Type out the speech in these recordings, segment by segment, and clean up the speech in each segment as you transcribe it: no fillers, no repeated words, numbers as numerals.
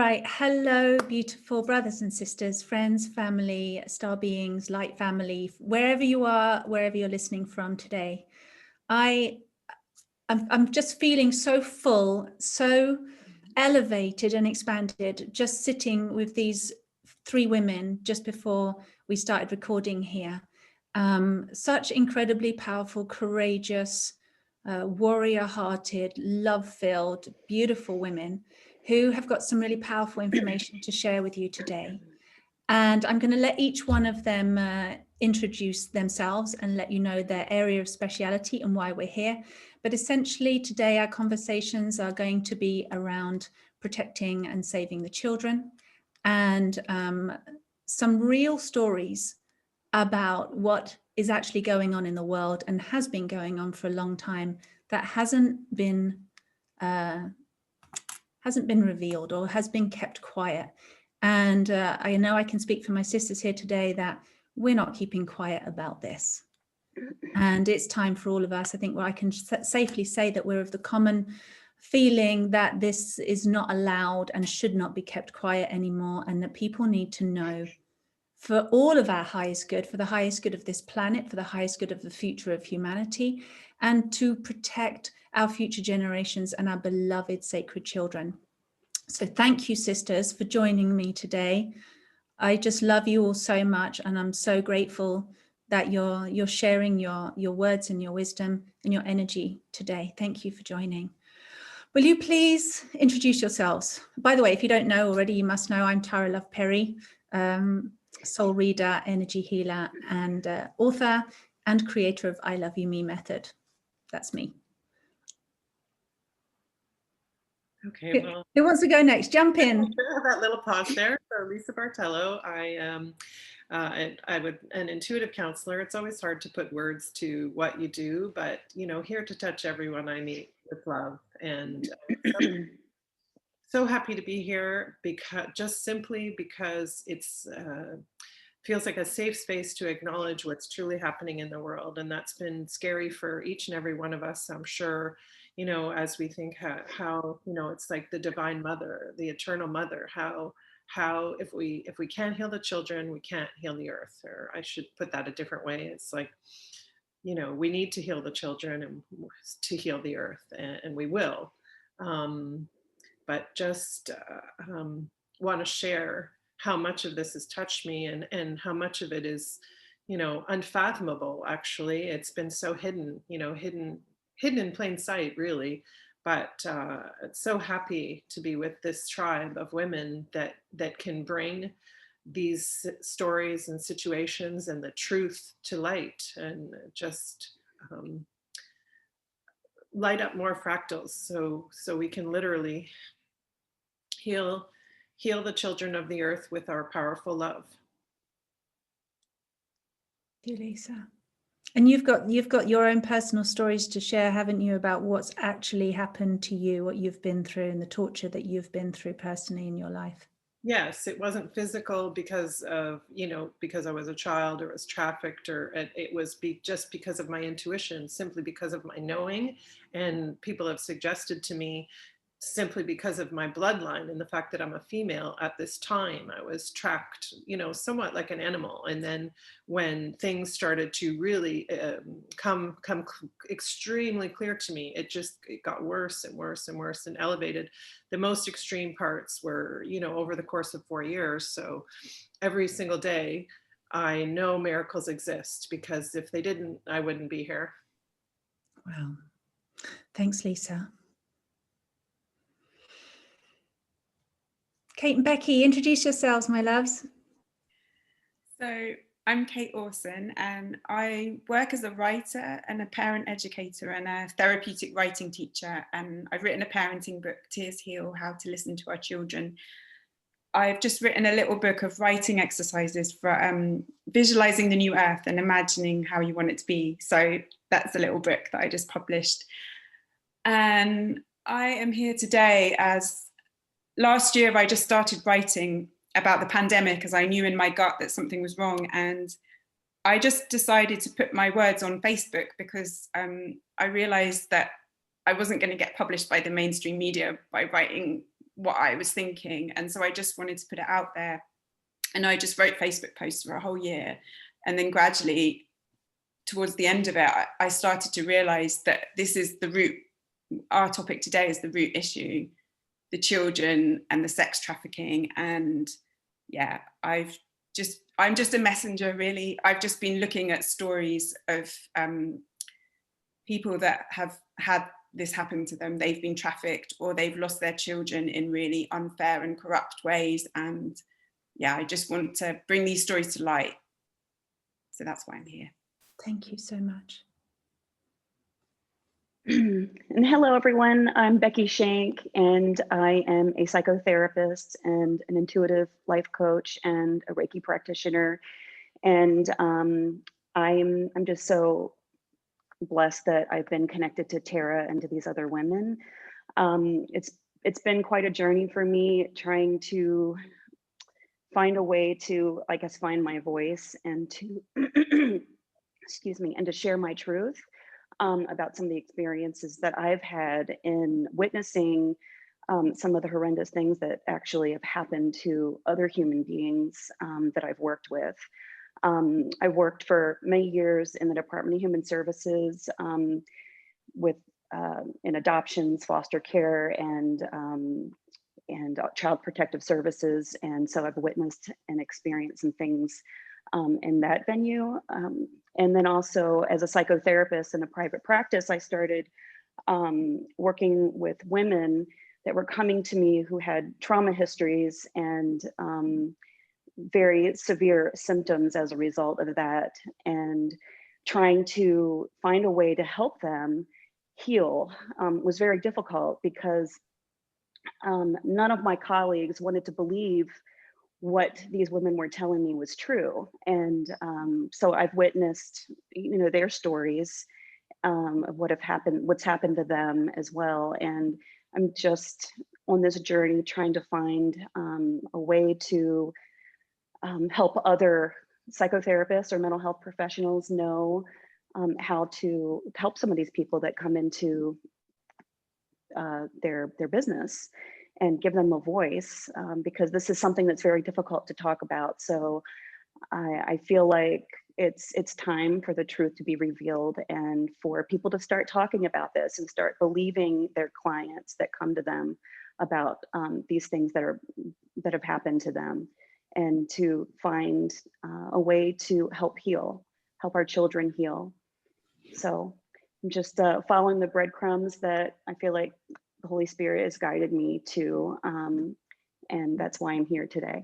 right. Hello, beautiful brothers and sisters, friends, family, star beings, light family, wherever you are, wherever you're listening from today. I'm just feeling so full, so elevated and expanded, just sitting with these three women just before we started recording here. Such incredibly powerful, courageous, warrior-hearted, love-filled, beautiful women who have got some really powerful information to share with you today. And I'm going to let each one of them introduce themselves and let you know their area of speciality and why we're here. But essentially today our conversations are going to be around protecting and saving the children, and some real stories about what is actually going on in the world and has been going on for a long time that hasn't been revealed or has been kept quiet. And I know I can speak for my sisters here today that we're not keeping quiet about this. And it's time for all of us. I think I can safely say that we're of the common feeling that this is not allowed and should not be kept quiet anymore, and that people need to know, for all of our highest good, for the highest good of this planet, for the highest good of the future of humanity, and to protect our future generations and our beloved sacred children. So thank you, sisters, for joining me today. I just love you all so much, and I'm so grateful that you're sharing your words and your wisdom and your energy today. Thank you for joining. Will you please introduce yourselves? By the way, if you don't know already, you must know I'm Tara Love Perry, soul reader, energy healer, and author and creator of I Love You Me method. That's me. Okay, well, who wants to go next? Jump in. That little pause there. So Lisa Bartello, I'm an intuitive counselor. It's always hard to put words to what you do, but here to touch everyone I meet with love. And so happy to be here, because it's feels like a safe space to acknowledge what's truly happening in the world. And that's been scary for each and every one of us, I'm sure, as we think how it's like the divine mother, the eternal mother, how if we can't heal the children, we can't heal the earth. Or I should put that a different way. It's like, we need to heal the children and to heal the earth, and we will. But just want to share how much of this has touched me, and how much of it is, unfathomable. Actually, it's been so hidden in plain sight, really. But so happy to be with this tribe of women that can bring these stories and situations and the truth to light, and just light up more fractals, so we can literally heal the children of the earth with our powerful love. Thank you, Lisa. And you've got your own personal stories to share, haven't you, about what's actually happened to you, what you've been through, and the torture that you've been through personally in your life. Yes, it wasn't physical because of, because I was a child or was trafficked, or it was just because of my intuition, simply because of my knowing. And people have suggested to me, simply because of my bloodline and the fact that I'm a female at this time, I was tracked, somewhat like an animal. And then when things started to really come extremely clear to me, it got worse and worse and worse, and elevated. The most extreme parts were, over the course of 4 years. So every single day, I know miracles exist, because if they didn't, I wouldn't be here. Wow. Thanks, Lisa. Kate and Becky, introduce yourselves, my loves. So I'm Kate Orson, and I work as a writer and a parent educator and a therapeutic writing teacher. And I've written a parenting book, Tears Heal, How to Listen to Our Children. I've just written a little book of writing exercises for visualizing the new earth and imagining how you want it to be. So that's a little book that I just published. And I am here today as last year I just started writing about the pandemic, as I knew in my gut that something was wrong. And I just decided to put my words on Facebook, because I realized that I wasn't going to get published by the mainstream media by writing what I was thinking. And so I just wanted to put it out there. And I just wrote Facebook posts for a whole year. And then gradually, towards the end of it, I started to realize that this is the root. Our topic today is the root issue, the children and the sex trafficking. And yeah, I'm just a messenger, really. I've just been looking at stories of people that have had this happen to them. They've been trafficked or they've lost their children in really unfair and corrupt ways. And yeah, I just want to bring these stories to light. So that's why I'm here. Thank you so much. And hello, everyone. I'm Becky Shank, and I am a psychotherapist and an intuitive life coach and a Reiki practitioner. And I'm just so blessed that I've been connected to Tara and to these other women. It's been quite a journey for me, trying to find a way to, I guess, find my voice and to excuse me, and to share my truth about some of the experiences that I've had in witnessing some of the horrendous things that actually have happened to other human beings that I've worked with. I worked for many years in the Department of Human Services with in adoptions, foster care, and child protective services. And so I've witnessed and experienced some things in that venue. And then also as a psychotherapist in a private practice, I started working with women that were coming to me who had trauma histories and very severe symptoms as a result of that, and trying to find a way to help them heal was very difficult because none of my colleagues wanted to believe what these women were telling me was true. And so I've witnessed, their stories of what's happened to them as well. And I'm just on this journey trying to find a way to help other psychotherapists or mental health professionals know how to help some of these people that come into their business and give them a voice, because this is something that's very difficult to talk about. So I feel like it's time for the truth to be revealed and for people to start talking about this and start believing their clients that come to them about these things that have happened to them, and to find a way to help our children heal. So I'm just following the breadcrumbs that I feel like the Holy Spirit has guided me to, and that's why I'm here today.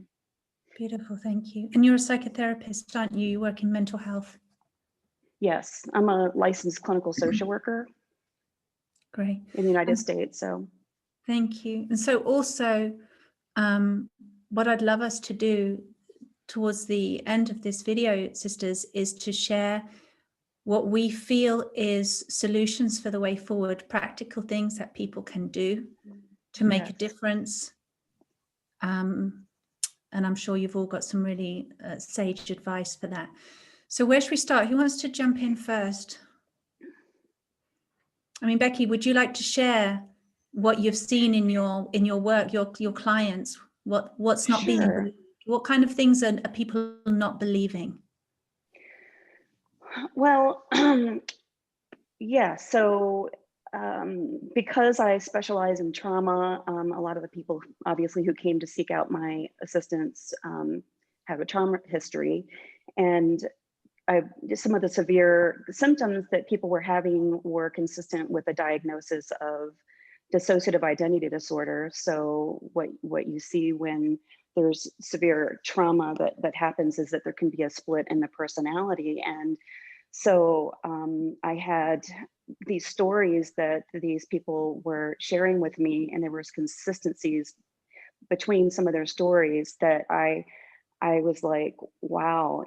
Beautiful, thank you. And you're a psychotherapist, aren't you? You work in mental health. Yes, I'm a licensed clinical social worker. Great. In the United States, so. Thank you. And so also, what I'd love us to do towards the end of this video, sisters, is to share what we feel is solutions for the way forward, practical things that people can do to make a difference. And I'm sure you've all got some really sage advice for that. So where should we start? Who wants to jump in first? I mean, Becky, would you like to share what you've seen in your work, your clients, what's not being believed? What kind of things are people not believing? Well, yeah, so because I specialize in trauma, a lot of the people obviously who came to seek out my assistance have a trauma history, and some of the severe symptoms that people were having were consistent with a diagnosis of dissociative identity disorder. So what you see when there's severe trauma that happens is that there can be a split in the personality. And so I had these stories that these people were sharing with me, and there was consistencies between some of their stories that I was like, wow,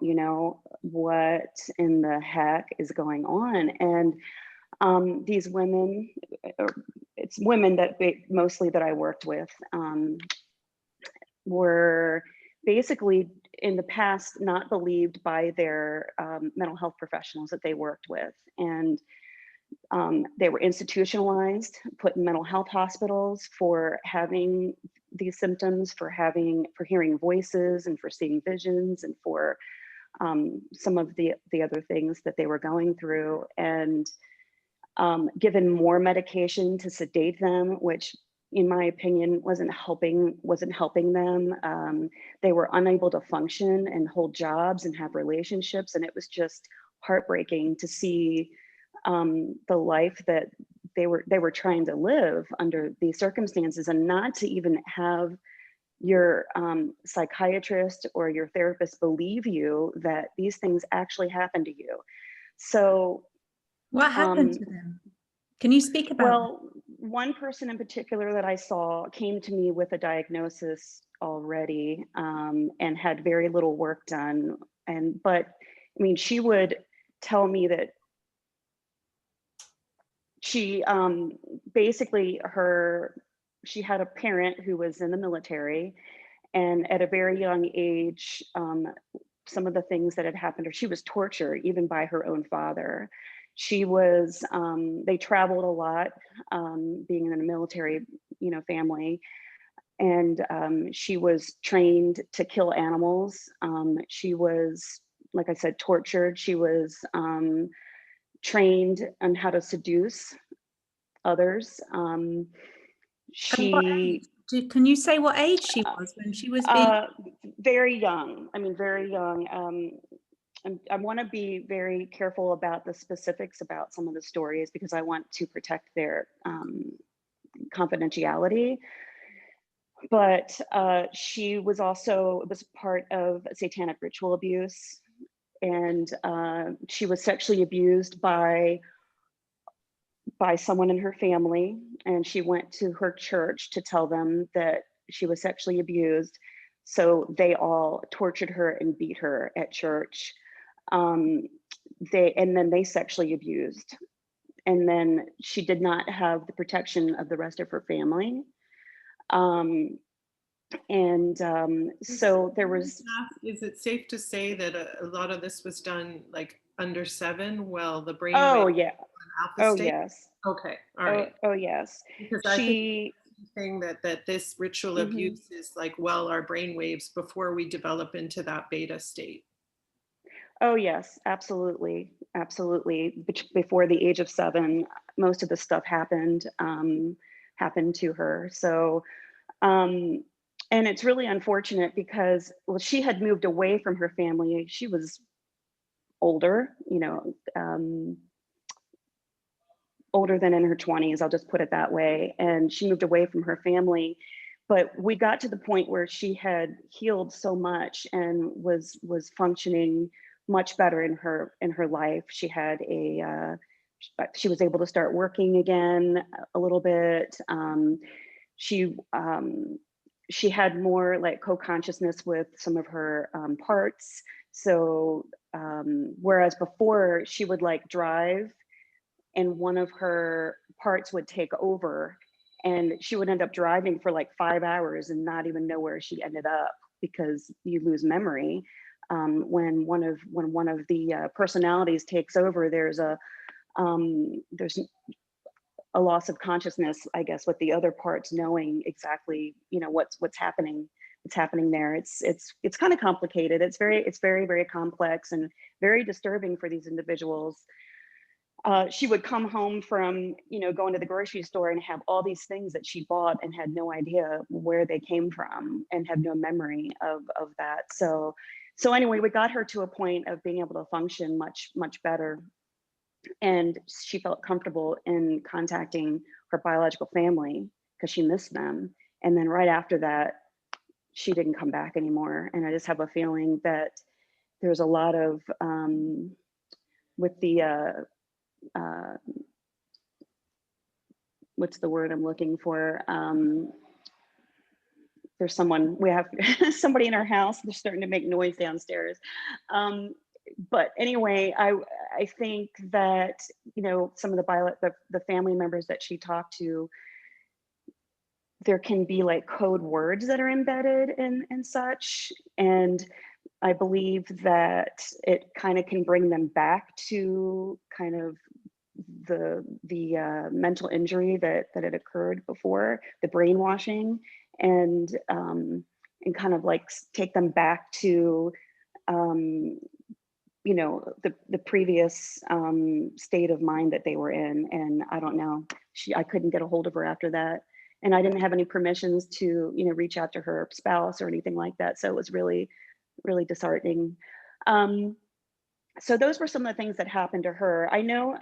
what in the heck is going on? And these women, it's women that mostly that I worked with, were basically in the past not believed by their mental health professionals that they worked with. And They were institutionalized, put in mental health hospitals for having these symptoms, for hearing voices and for seeing visions and for some of the other things that they were going through, and given more medication to sedate them, which in my opinion wasn't helping them. They were unable to function and hold jobs and have relationships, and it was just heartbreaking to see the life that they were trying to live under these circumstances, and not to even have your psychiatrist or your therapist believe you that these things actually happen to you. So what happened to them? Can you speak about well, one person in particular that I saw came to me with a diagnosis already, and had very little work done. But I mean, she would tell me that she basically she had a parent who was in the military, and at a very young age, some of the things that had happened, or she was tortured even by her own father. She was, they traveled a lot, being in a military, family. And she was trained to kill animals. She was, like I said, tortured. She was trained on how to seduce others. Can you say what age she was when she was being? Very young. I mean, very young. I want to be very careful about the specifics about some of the stories because I want to protect their confidentiality. But she was part of satanic ritual abuse, and she was sexually abused by someone in her family, and she went to her church to tell them that she was sexually abused. So they all tortured her and beat her at church. And then they sexually abused. And then she did not have the protection of the rest of her family. So there was. Is it safe to say that a lot of this was done like under 7 while the brain? Oh yeah. Alpha state? Yes. Okay. All right. Oh yes. Because I think thing that this ritual abuse is like our brain waves before we develop into that beta state. Oh yes, absolutely, absolutely. Before the age of 7, most of the stuff happened to her. So, and it's really unfortunate because she had moved away from her family. She was older, older than in her 20s, I'll just put it that way. And she moved away from her family. But we got to the point where she had healed so much and was functioning much better in her life. She had she was able to start working again a little bit. She had more like co-consciousness with some of her parts. So whereas before she would like drive and one of her parts would take over, and she would end up driving for like 5 hours and not even know where she ended up because you lose memory. When one of the personalities takes over, there's a loss of consciousness, I guess, with the other parts knowing exactly, what's happening. It's happening there. It's kind of complicated. It's very, very complex and very disturbing for these individuals. She would come home from, going to the grocery store and have all these things that she bought and had no idea where they came from and have no memory of that. So anyway, we got her to a point of being able to function much, much better. And she felt comfortable in contacting her biological family because she missed them. And then right after that, she didn't come back anymore. And I just have a feeling that there's a lot of, with the, what's the word I'm looking for? There's we have somebody in our house, they're starting to make noise downstairs. But anyway, I think that, some of the family members that she talked to, there can be like code words that are embedded and such. And I believe that it kind of can bring them back to kind of the mental injury that had occurred before, the brainwashing, and kind of like take them back to you know, the previous state of mind that they were in. And I don't know, I couldn't get a hold of her after that. And I didn't have any permissions to, you know, reach out to her spouse or anything like that. So it was really, really disheartening. So those were some of the things that happened to her. I know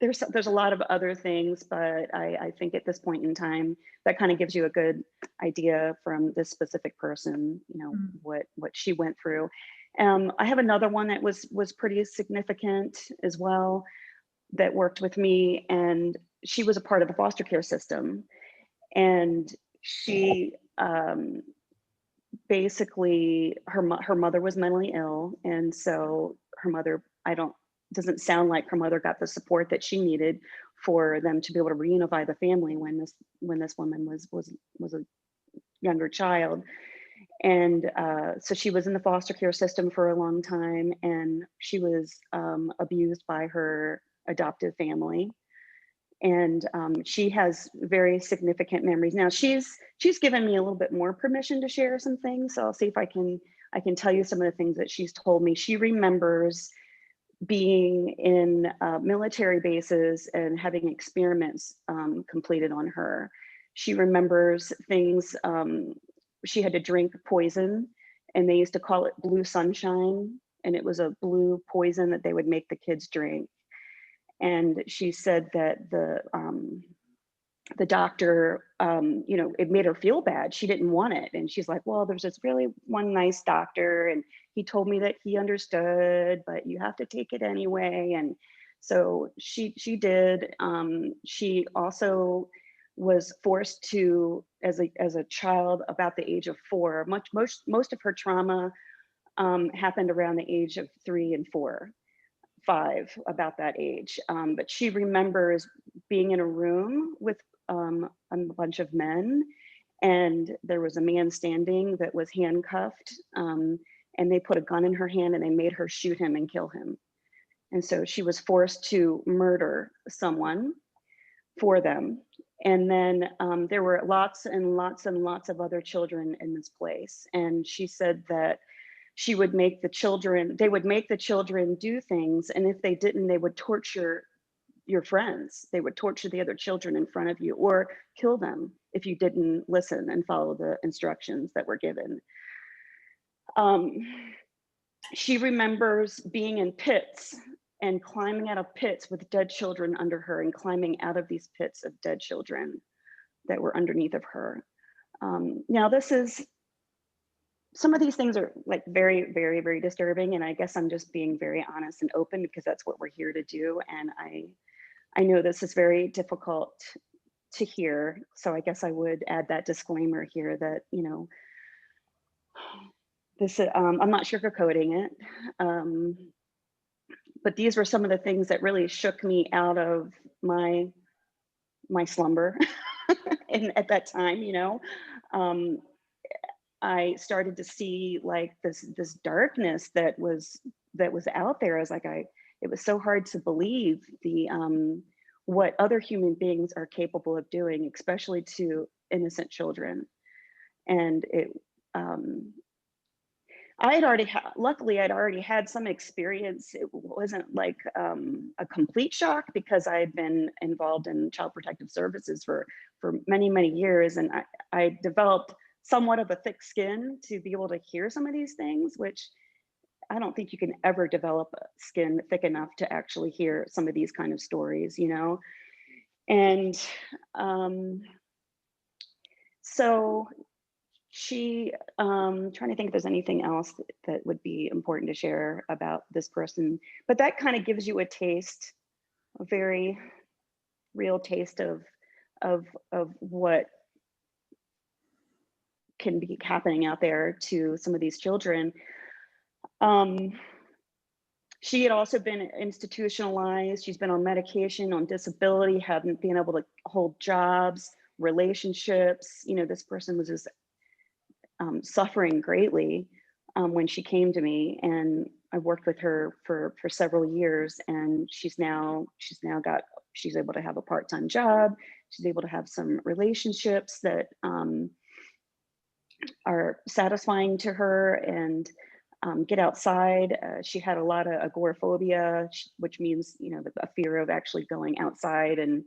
there's a lot of other things, but I think at this point in time, that kind of gives you a good idea from this specific person, you know, what she went through. I have another one that was pretty significant as well, that worked with me, and she was a part of the foster care system, and she basically her mother was mentally ill, and so her mother, doesn't sound like her mother got the support that she needed for them to be able to reunify the family when this woman was a younger child. And so she was in the foster care system for a long time, and she was abused by her adoptive family. And she has very significant memories. Now she's given me a little bit more permission to share some things. So I'll see if I can tell you some of the things that she's told me. She remembers being in military bases and having experiments completed on her. She remembers things, she had to drink poison, and they used to call it blue sunshine, and it was a blue poison that they would make the kids drink. And she said that the doctor, you know, it made her feel bad. She didn't want it. And she's like, well, there's this really one nice doctor, and he told me that he understood, but you have to take it anyway. And so she did. She also was forced to, as a child about the age of 4, most of her trauma happened around the age of 3 and 4. 5, about that age. But she remembers being in a room with a bunch of men, and there was a man standing that was handcuffed, and they put a gun in her hand and they made her shoot him and kill him. And so she was forced to murder someone for them. And then there were lots and lots and lots of other children in this place. And she said that they would make the children do things, and if they didn't, they would torture your friends. They would torture the other children in front of you, or kill them if you didn't listen and follow the instructions that were given. She remembers being in pits and climbing out of pits with dead children under her, and climbing out of these pits of dead children that were underneath of her. Now some of these things are like very, very, very disturbing. And I guess I'm just being very honest and open, because that's what we're here to do. And I know this is very difficult to hear. So I guess I would add that disclaimer here that, you know, this, I'm not sugarcoating it. But these were some of the things that really shook me out of my slumber. And at that time, you know, I started to see like this darkness that was out there. I was like, it was so hard to believe what other human beings are capable of doing, especially to innocent children. And luckily I'd already had some experience. It wasn't like a complete shock, because I had been involved in Child Protective Services for many, many years. And I developed somewhat of a thick skin to be able to hear some of these things, which I don't think you can ever develop a skin thick enough to actually hear some of these kind of stories, you know? And so she, trying to think if there's anything else that would be important to share about this person, but that kind of gives you a taste, a very real taste of what can be happening out there to some of these children. She had also been institutionalized. She's been on medication, on disability, hadn't been able to hold jobs, relationships. You know, this person was just suffering greatly when she came to me. And worked with her for several years, and she's able to have a part-time job. She's able to have some relationships that are satisfying to her, and get outside. She had a lot of agoraphobia, which means, a fear of actually going outside and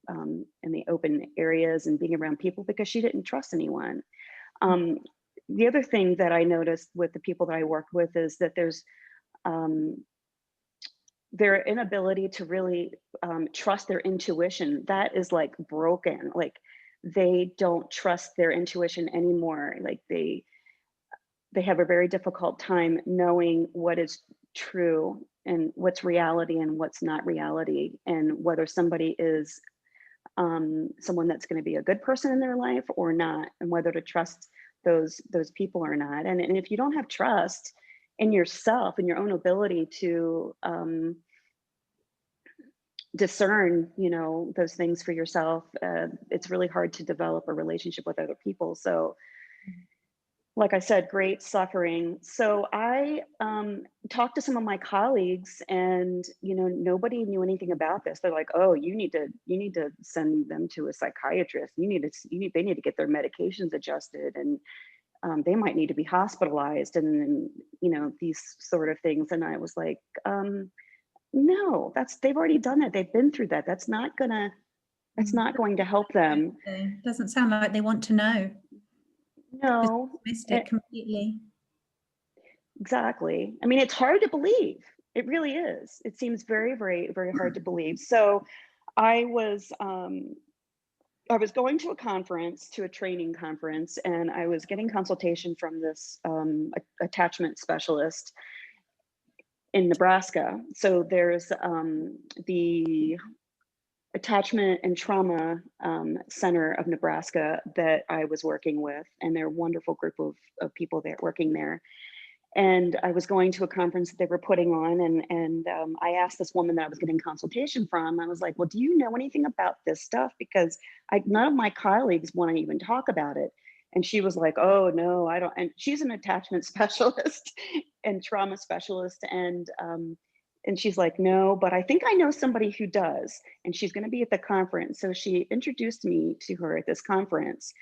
in the open areas and being around people, because she didn't trust anyone. The other thing that I noticed with the people that I work with is that there's their inability to really trust their intuition. That is like broken. Like, they don't trust their intuition anymore. Like, they have a very difficult time knowing what is true and what's reality and what's not reality, and whether somebody is someone that's going to be a good person in their life or not, and whether to trust those people or not. And if you don't have trust in yourself and your own ability to discern, those things for yourself, it's really hard to develop a relationship with other people. So, like I said, great suffering. So I talked to some of my colleagues, and nobody knew anything about this. They're like, "Oh, you need to send them to a psychiatrist. They need to get their medications adjusted, and they might need to be hospitalized, and these sort of things." And I was like, "No, they've already done that. They've been through that. That's not going to help them." It doesn't sound like they want to know. No, Missed it completely. Exactly. I mean, it's hard to believe. It really is. It seems very, very, very hard to believe. So I was going to a training conference, and I was getting consultation from this attachment specialist in Nebraska. So there's the Attachment and Trauma Center of Nebraska that I was working with, and they're a wonderful group of people there working there. And I was going to a conference that they were putting on, and I asked this woman that I was getting consultation from, I was like, "Well, do you know anything about this stuff? Because none of my colleagues want to even talk about it." And she was like, "Oh, no, I don't." And she's an attachment specialist and trauma specialist. And she's like, "No, but I think I know somebody who does. And she's going to be at the conference." So she introduced me to her at this conference.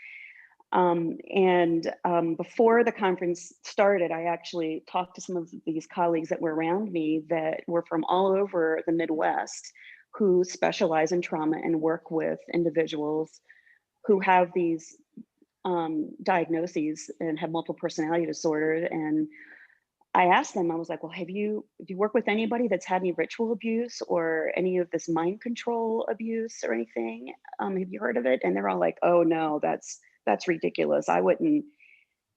Before the conference started, I actually talked to some of these colleagues that were around me that were from all over the Midwest, who specialize in trauma and work with individuals who have these diagnoses and have multiple personality disorder. And I asked them, I was like, "Well, have you worked with anybody that's had any ritual abuse or any of this mind control abuse or anything? Have you heard of it?" And they're all like, "Oh no, that's ridiculous. I wouldn't."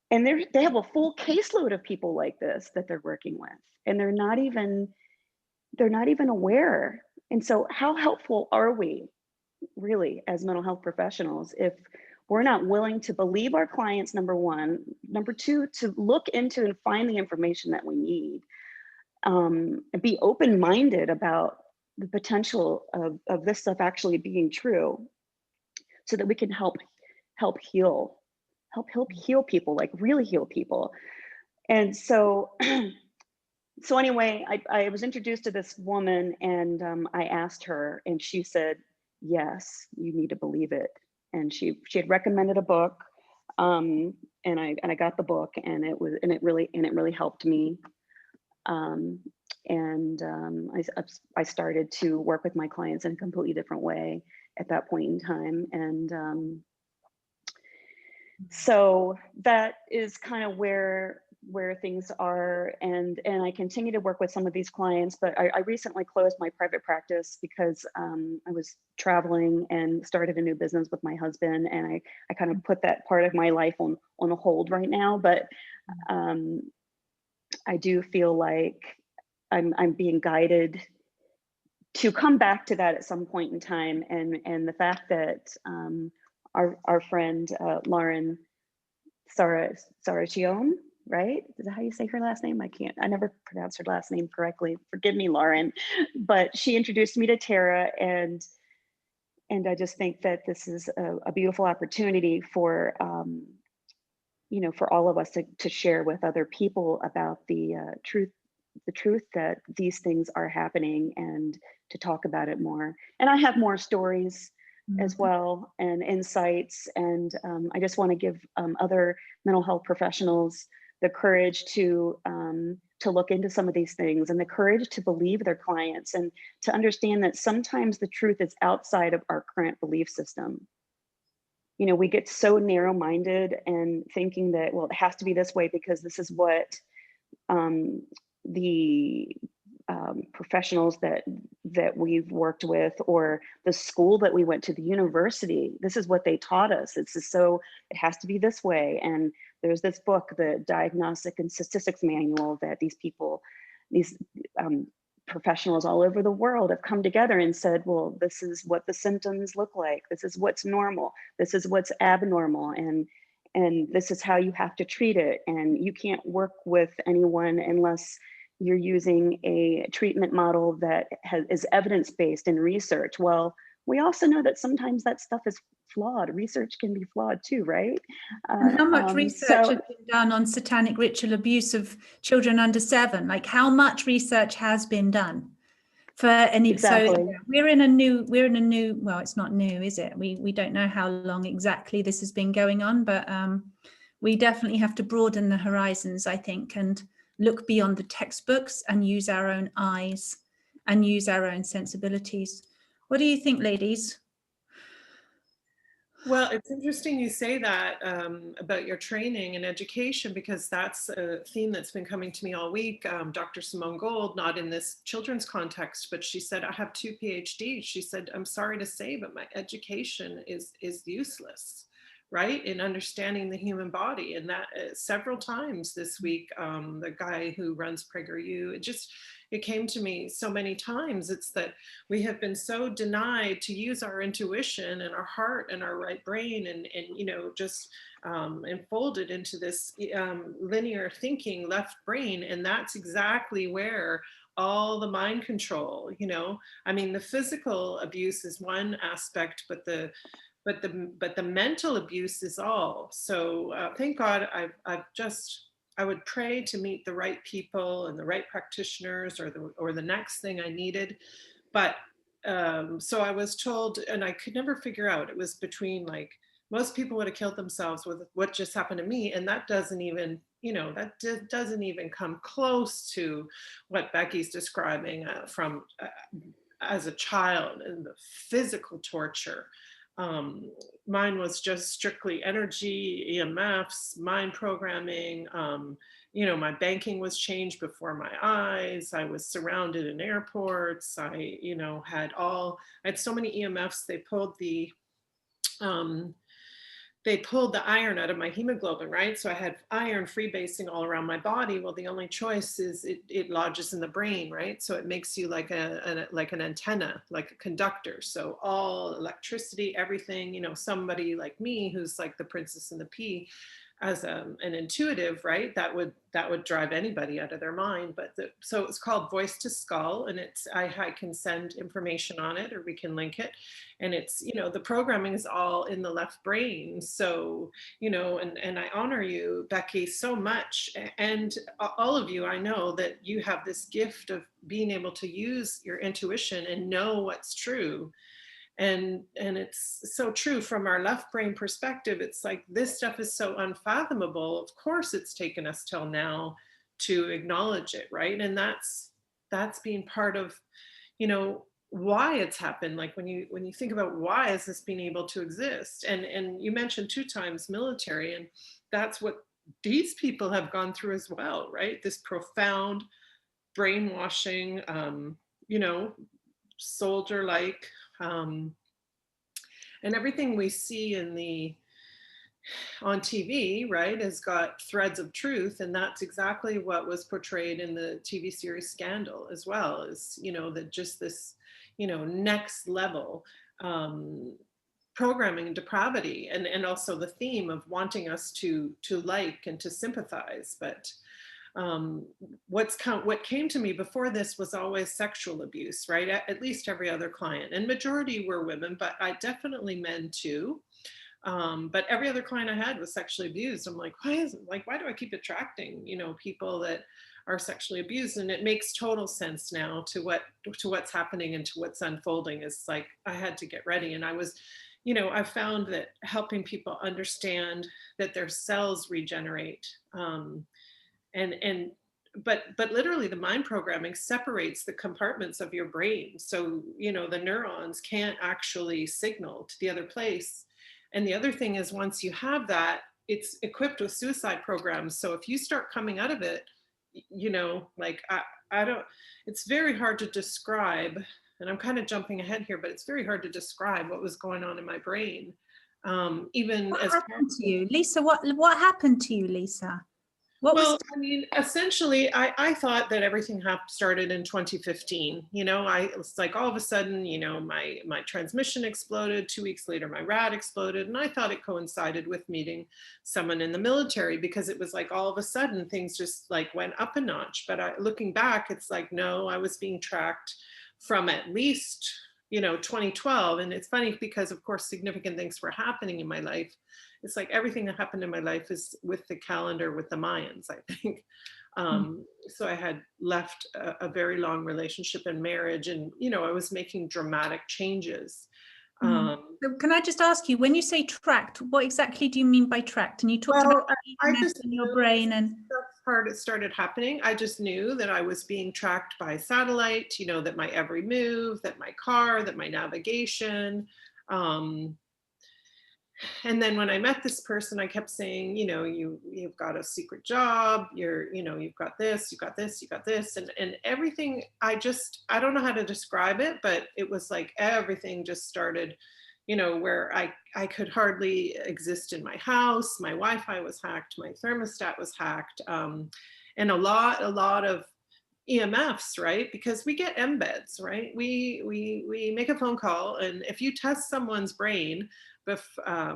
And they have a full caseload of people like this that they're working with, and they're not even aware. And so how helpful are we really as mental health professionals if we're not willing to believe our clients, number one, number two, to look into and find the information that we need, and be open-minded about the potential of this stuff actually being true, so that we can help heal people, like really heal people. And so anyway, I was introduced to this woman, and I asked her, and she said, "Yes, you need to believe it." And she had recommended a book, and I got the book, and it really helped me. I started to work with my clients in a completely different way at that point in time. And so that is kind of where things are, and I continue to work with some of these clients. But I recently closed my private practice because I was traveling and started a new business with my husband, and I kind of put that part of my life on a hold right now. But I do feel like I'm being guided to come back to that at some point in time. And the fact that our friend Lauren Saragione, right? Is that how you say her last name? I never pronounce her last name correctly. Forgive me, Lauren. But she introduced me to Tara, and I just think that this is a beautiful opportunity for for all of us to share with other people about the truth the truth that these things are happening, and to talk about it more. And I have more stories as well, and insights. And I just want to give other mental health professionals the courage to look into some of these things, and the courage to believe their clients, and to understand that sometimes the truth is outside of our current belief system. You know, we get so narrow-minded and thinking that, well, it has to be this way because this is what the professionals that we've worked with, or the school that we went to, the university, this is what they taught us. It's just, so it has to be this way. And there's this book, the Diagnostic and Statistics Manual, that these people, these professionals all over the world have come together and said, well, this is what the symptoms look like. This is what's normal. This is what's abnormal. And this is how you have to treat it. And you can't work with anyone unless you're using a treatment model that is evidence-based in research. Well, we also know that sometimes that stuff is flawed. Research can be flawed too, right? And how much research has been done on satanic ritual abuse of children under 7? Like, how much research has been done for any? Exactly. So we're in a new. Well, it's not new, is it? We don't know how long exactly this has been going on, but we definitely have to broaden the horizons, I think, and look beyond the textbooks and use our own eyes and use our own sensibilities. What do you think, ladies? Well, it's interesting you say that about your training and education, because that's a theme that's been coming to me all week. Dr. Simone Gold, not in this children's context, but she said, I have 2 PhDs. She said, I'm sorry to say, but my education is useless, right? In understanding the human body. And that several times this week, the guy who runs PragerU, it came to me so many times. It's that we have been so denied to use our intuition and our heart and our right brain, and you know, just enfolded into this linear thinking left brain. And that's exactly where all the mind control, you know, I mean, the physical abuse is one aspect, but the mental abuse is all. So thank God I would pray to meet the right people and the right practitioners, or the next thing I needed. But so I was told, and I could never figure out, it was between, like, most people would have killed themselves with what just happened to me. And that doesn't even, you know, doesn't even come close to what Becky's describing from as a child, and the physical torture. Mine was just strictly energy, EMFs, mind programming. You know, my banking was changed before my eyes. I was surrounded in airports. I, you know, I had so many EMFs. They pulled the iron out of my hemoglobin, right? So I had iron freebasing all around my body. Well, the only choice is it lodges in the brain, right? So it makes you like an antenna, like a conductor. So all electricity, everything, you know, somebody like me, who's like the princess and the pea, as an intuitive, right? That would drive anybody out of their mind. But so it's called Voice to Skull, and I can send information on it, or we can link it. And it's, you know, the programming is all in the left brain. So, you know, and I honor you, Becky, so much. And all of you, I know that you have this gift of being able to use your intuition and know what's true. And it's so true from our left brain perspective. It's like, this stuff is so unfathomable. Of course, it's taken us till now to acknowledge it, right? And that's being part of, you know, why it's happened. Like when you think about why is this being able to exist, and you mentioned 2 times military, and that's what these people have gone through as well, right? This profound brainwashing, you know, soldier-like. And everything we see on TV, right, has got threads of truth. And that's exactly what was portrayed in the TV series Scandal as well, is, you know, that just this, you know, next level programming and depravity, and also the theme of wanting us to like and to sympathize. But what came to me before this was always sexual abuse, right? At least every other client, and majority were women, but I definitely men too. But every other client I had was sexually abused. I'm like, why do I keep attracting, you know, people that are sexually abused. And it makes total sense now to what's happening and to what's unfolding. Is like, I had to get ready. And I was, I found that helping people understand that their cells regenerate, but literally the mind programming separates the compartments of your brain. So, the neurons can't actually signal to the other place. And the other thing is, once you have that, it's equipped with suicide programs. So if you start coming out of it, like I don't, it's very hard to describe, and I'm kind of jumping ahead here, but it's very hard to describe what was going on in my brain. Even What as happened to you, Lisa? What happened to you, Lisa? Well, I mean, essentially, I thought that everything started in 2015. It's like all of a sudden, my transmission exploded. 2 weeks later, my rad exploded. And I thought it coincided with meeting someone in the military, because it was like all of a sudden things just like went up a notch. But looking back, it's like, no, I was being tracked from at least, 2012. And it's funny because, of course, significant things were happening in my life. It's like everything that happened in my life is with the calendar, with the Mayans, I think. So I had left a very long relationship and marriage, and, I was making dramatic changes. So can I just ask you, when you say tracked, what exactly do you mean by tracked? And you talked about in your brain and that's part it started happening. I just knew that I was being tracked by satellite, that my every move, that my car, that my navigation. And then when I met this person, I kept saying, you've got a secret job, you've got this, you got this, you got this, and everything. I don't know how to describe it, but it was like everything just started, where I could hardly exist in my house. My Wi-Fi was hacked, my thermostat was hacked, and a lot of EMFs, right? Because we get embeds, right? We make a phone call, and if you test someone's brain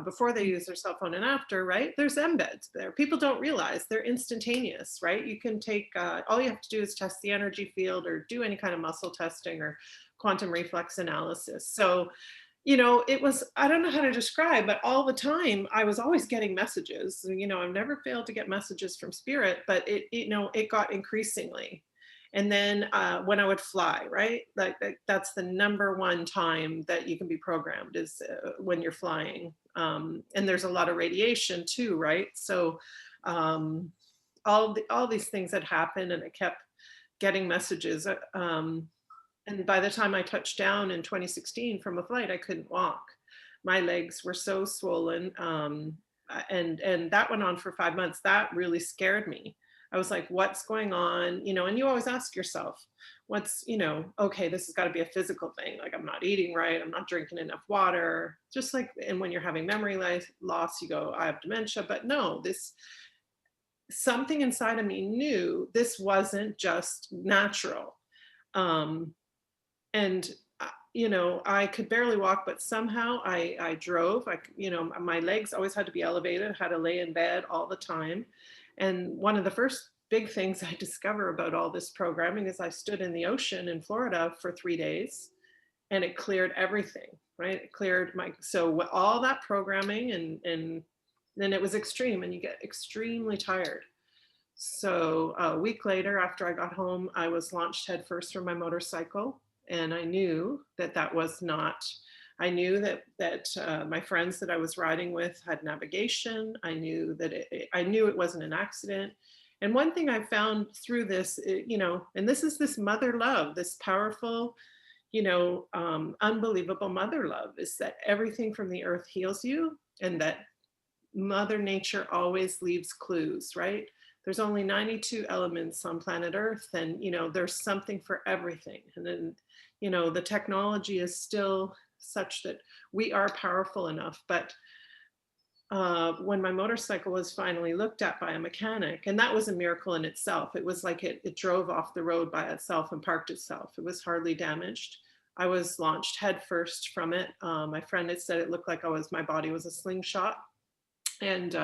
before they use their cell phone and after, right? There's embeds there. People don't realize they're instantaneous, right? You can take, all you have to do is test the energy field or do any kind of muscle testing or quantum reflex analysis. So, it was, I don't know how to describe, but all the time I was always getting messages. I've never failed to get messages from spirit, but it got increasingly. And then when I would fly, right? Like that's the number one time that you can be programmed, is when you're flying. And there's a lot of radiation too, right? So all these things had happened, and I kept getting messages. And by the time I touched down in 2016 from a flight, I couldn't walk. My legs were so swollen. And that went on for 5 months. That really scared me. I was like, what's going on? And you always ask yourself, what's, okay, this has got to be a physical thing. Like, I'm not eating right. I'm not drinking enough water. Just like, and when you're having memory loss, you go, I have dementia. But no, something inside of me knew this wasn't just natural. And I could barely walk, but somehow I drove. My legs always had to be elevated, had to lay in bed all the time. And one of the first big things I discover about all this programming is I stood in the ocean in Florida for 3 days, and it cleared everything, right? It cleared so all that programming, and then it was extreme, and you get extremely tired. So a week later, after I got home, I was launched headfirst from my motorcycle. And I knew that was not, I knew that my friends that I was riding with had navigation. I knew that I knew it wasn't an accident. And one thing I found through this, and this is this mother love, this powerful, unbelievable mother love, is that everything from the earth heals you, and that Mother Nature always leaves clues, right? There's only 92 elements on planet Earth, and there's something for everything. And then the technology is still such that we are powerful enough. But when my motorcycle was finally looked at by a mechanic, and that was a miracle in itself. It was like it drove off the road by itself and parked itself. It was hardly damaged. I was launched headfirst from it. My friend had said it looked like my body was a slingshot. And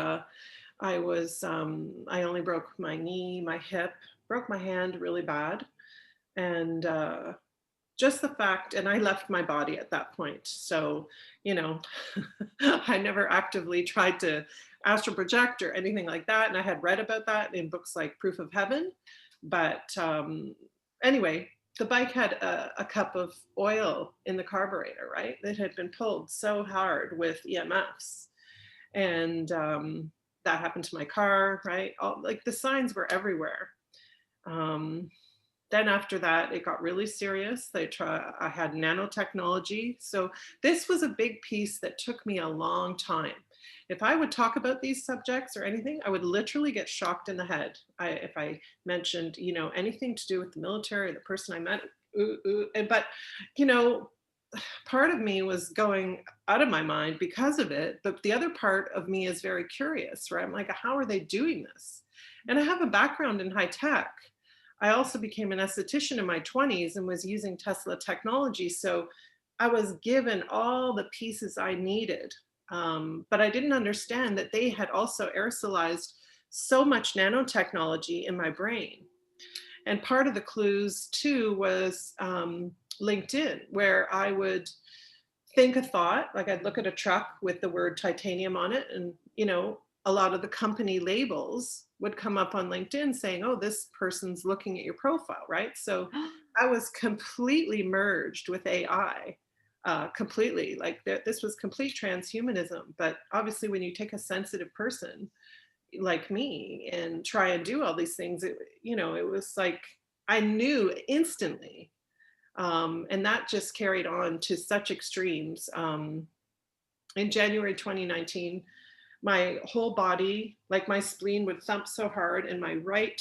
I only broke my knee, my hip, broke my hand really bad. And just the fact, and I left my body at that point. So, I never actively tried to astral project or anything like that. And I had read about that in books like Proof of Heaven, But anyway, the bike had a cup of oil in the carburetor, right? That had been pulled so hard with EMFs. And that happened to my car, right? Like the signs were everywhere. Then after that, it got really serious. I had nanotechnology. So this was a big piece that took me a long time. If I would talk about these subjects or anything, I would literally get shocked in the head. If I mentioned, you know, anything to do with the military, the person I met, but, you know, part of me was going out of my mind because of it. But the other part of me is very curious, right? I'm like, how are they doing this? And I have a background in high tech. I also became an esthetician in my 20s and was using Tesla technology. So I was given all the pieces I needed. But I didn't understand that they had also aerosolized so much nanotechnology in my brain. And part of the clues too was LinkedIn, where I would think a thought, like I'd look at a truck with the word titanium on it, and, you know, a lot of the company labels would come up on LinkedIn saying, oh, this person's looking at your profile, right? So I was completely merged with AI, completely. Like this was complete transhumanism. But obviously, when you take a sensitive person like me and try and do all these things, it was like I knew instantly. And that just carried on to such extremes. In January 2019, my whole body, like my spleen would thump so hard, and my right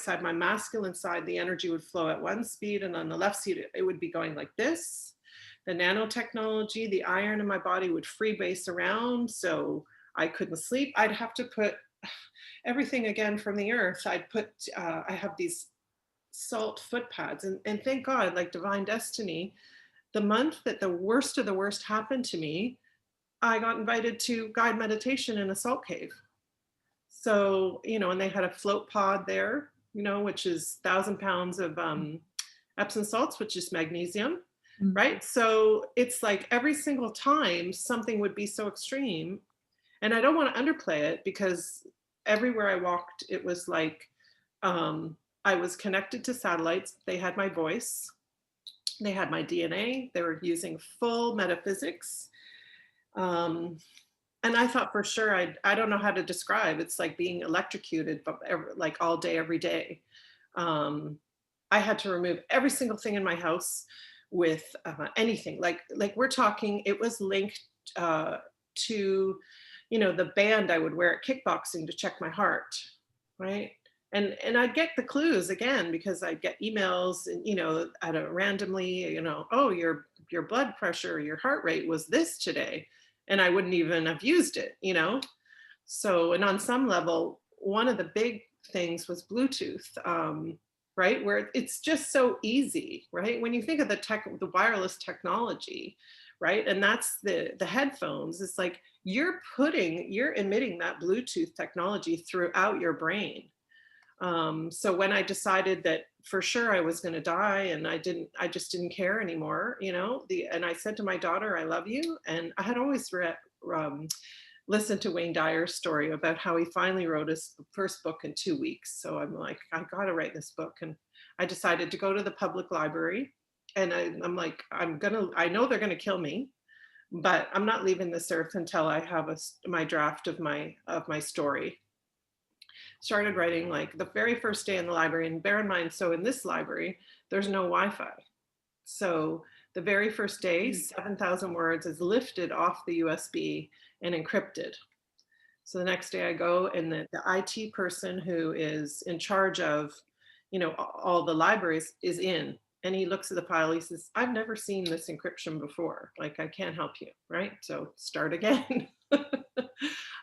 side, my masculine side, the energy would flow at one speed, and on the left side, it would be going like this. The nanotechnology, the iron in my body would freebase around, so I couldn't sleep. I'd have to put everything again from the earth. I have these salt foot pads, and thank God, like divine destiny, the month that the worst of the worst happened to me, I got invited to guide meditation in a salt cave. So, and they had a float pod there, which is 1,000 pounds of Epsom salts, which is magnesium, right? So it's like every single time something would be so extreme. And I don't want to underplay it, because everywhere I walked, it was like I was connected to satellites. They had my voice. They had my DNA. They were using full metaphysics. And I thought for sure, I don't know how to describe. It's like being electrocuted, but like all day, every day. I had to remove every single thing in my house with anything. Like we're talking, it was linked to, the band I would wear at kickboxing to check my heart, right? And I'd get the clues again, because I'd get emails and, randomly, oh, your blood pressure, your heart rate was this today. And I wouldn't even have used it, So, and on some level, one of the big things was Bluetooth, right? Where it's just so easy, right? When you think of the wireless technology, right? And that's the headphones. It's like you're emitting that Bluetooth technology throughout your brain. So when I decided that for sure I was going to die, and I just didn't care anymore, and I said to my daughter, I love you. And I had always listened to Wayne Dyer's story about how he finally wrote his first book in 2 weeks. So I'm like, I got to write this book. And I decided to go to the public library, and I'm like, I know they're going to kill me, but I'm not leaving this earth until I have my draft of my story. Started writing like the very first day in the library. And bear in mind, so in this library, there's no Wi-Fi. So the very first day, 7,000 words is lifted off the USB and encrypted. So the next day I go, and the IT person who is in charge of, all the libraries is in. And he looks at the file, he says, I've never seen this encryption before. Like, I can't help you, right? So start again.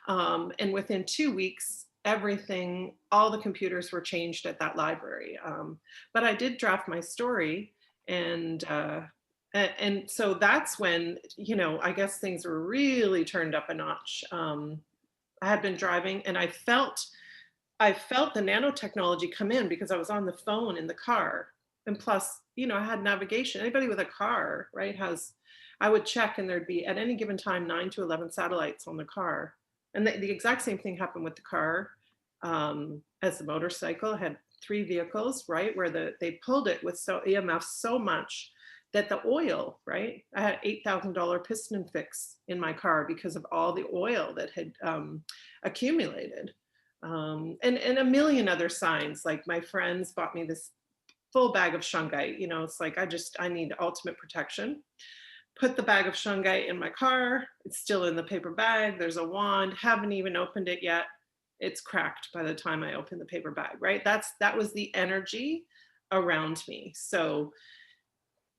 And within 2 weeks, everything, all the computers were changed at that library. But I did draft my story, and so that's when, I guess things were really turned up a notch. I had been driving, and I felt the nanotechnology come in, because I was on the phone in the car. And plus, I had navigation. Anybody with a car, right, I would check, and there'd be at any given time 9 to 11 satellites on the car. And the exact same thing happened with the car as the motorcycle. I had 3 vehicles, right, where they pulled it with EMF so much that the oil, right, I had $8,000 piston fix in my car because of all the oil that had accumulated. And a million other signs. Like my friends bought me this full bag of shungite. You know, it's like, I need ultimate protection. Put the bag of shungite in my car. It's still in the paper bag. There's a wand. Haven't even opened it yet. It's cracked by the time I open the paper bag, right? That was the energy around me. So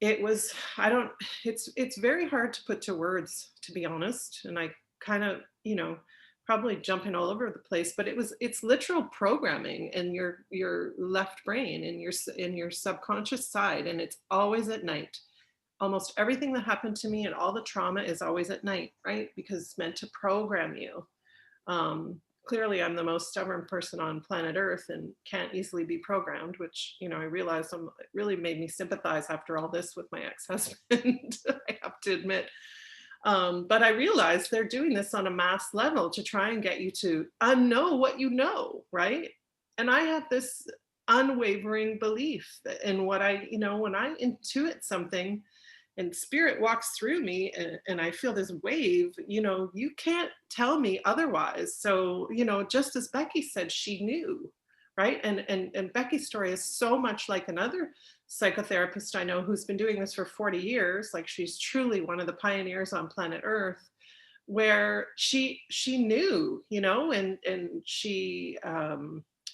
it was, it's very hard to put to words, to be honest. And I kind of, probably jumping all over the place, but it's literal programming in your left brain, in your subconscious side. And it's always at night. Almost everything that happened to me and all the trauma is always at night, right? Because it's meant to program you. Clearly I'm the most stubborn person on planet Earth and can't easily be programmed, which, I realized it really made me sympathize after all this with my ex-husband, I have to admit. But I realized they're doing this on a mass level to try and get you to unknow what you know, right? And I have this unwavering belief in what when I intuit something and spirit walks through me and I feel this wave, you can't tell me otherwise. So, just as Becky said, she knew, right? And Becky's story is so much like another psychotherapist I know who's been doing this for 40 years. Like she's truly one of the pioneers on planet Earth, where she knew, and she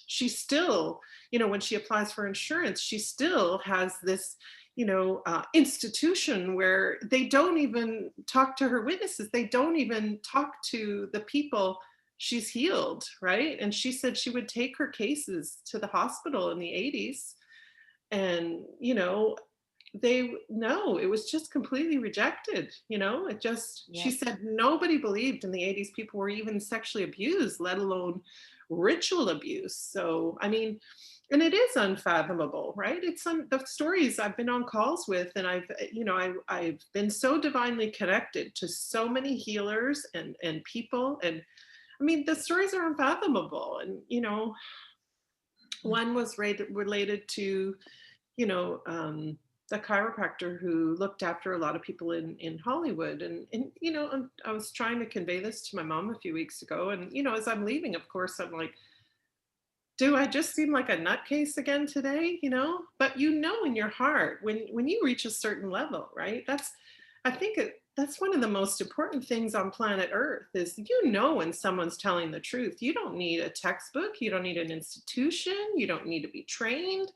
still, when she applies for insurance, she still has this institution where they don't even talk to her witnesses. They don't even talk to the people she's healed, right? And she said she would take her cases to the hospital in the 80s. And, it was just completely rejected. She said nobody believed in the 80s people were even sexually abused, let alone ritual abuse. So, and it is unfathomable, right? It's the stories I've been on calls with, and I've been so divinely connected to so many healers and people. And the stories are unfathomable. And, one was related to, the chiropractor who looked after a lot of people in Hollywood. And I was trying to convey this to my mom a few weeks ago. And, as I'm leaving, of course, I'm like, do I just seem like a nutcase again today? But in your heart, when you reach a certain level, right? I think that's one of the most important things on planet Earth is, when someone's telling the truth. You don't need a textbook. You don't need an institution. You don't need to be trained,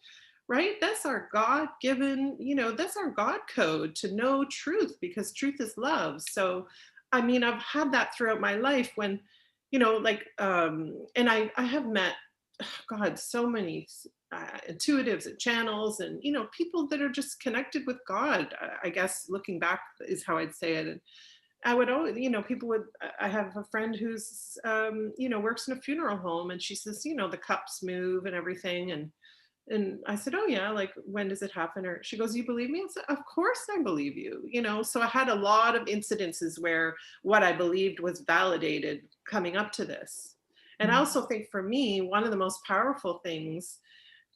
right? That's our God-given, that's our God code to know truth, because truth is love. So, I've had that throughout my life when, and I have met, God, so many intuitives and channels and, people that are just connected with God, I guess, looking back is how I'd say it. And I would always, I have a friend who's, works in a funeral home, and she says, the cups move and everything. And I said, oh yeah, like, when does it happen? Or she goes, you believe me? I said, of course I believe you, So I had a lot of incidences where what I believed was validated coming up to this. And I also think for me, one of the most powerful things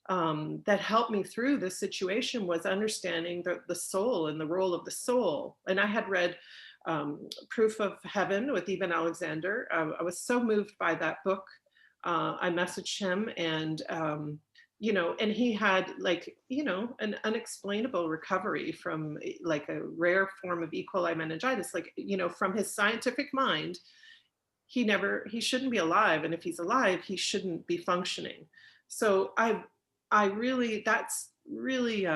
that helped me through this situation was understanding the soul and the role of the soul. And I had read Proof of Heaven with Eben Alexander. I was so moved by that book. I messaged him, and and he had an unexplainable recovery from like a rare form of E. coli meningitis, from his scientific mind. He shouldn't be alive. And if he's alive, he shouldn't be functioning. So that's really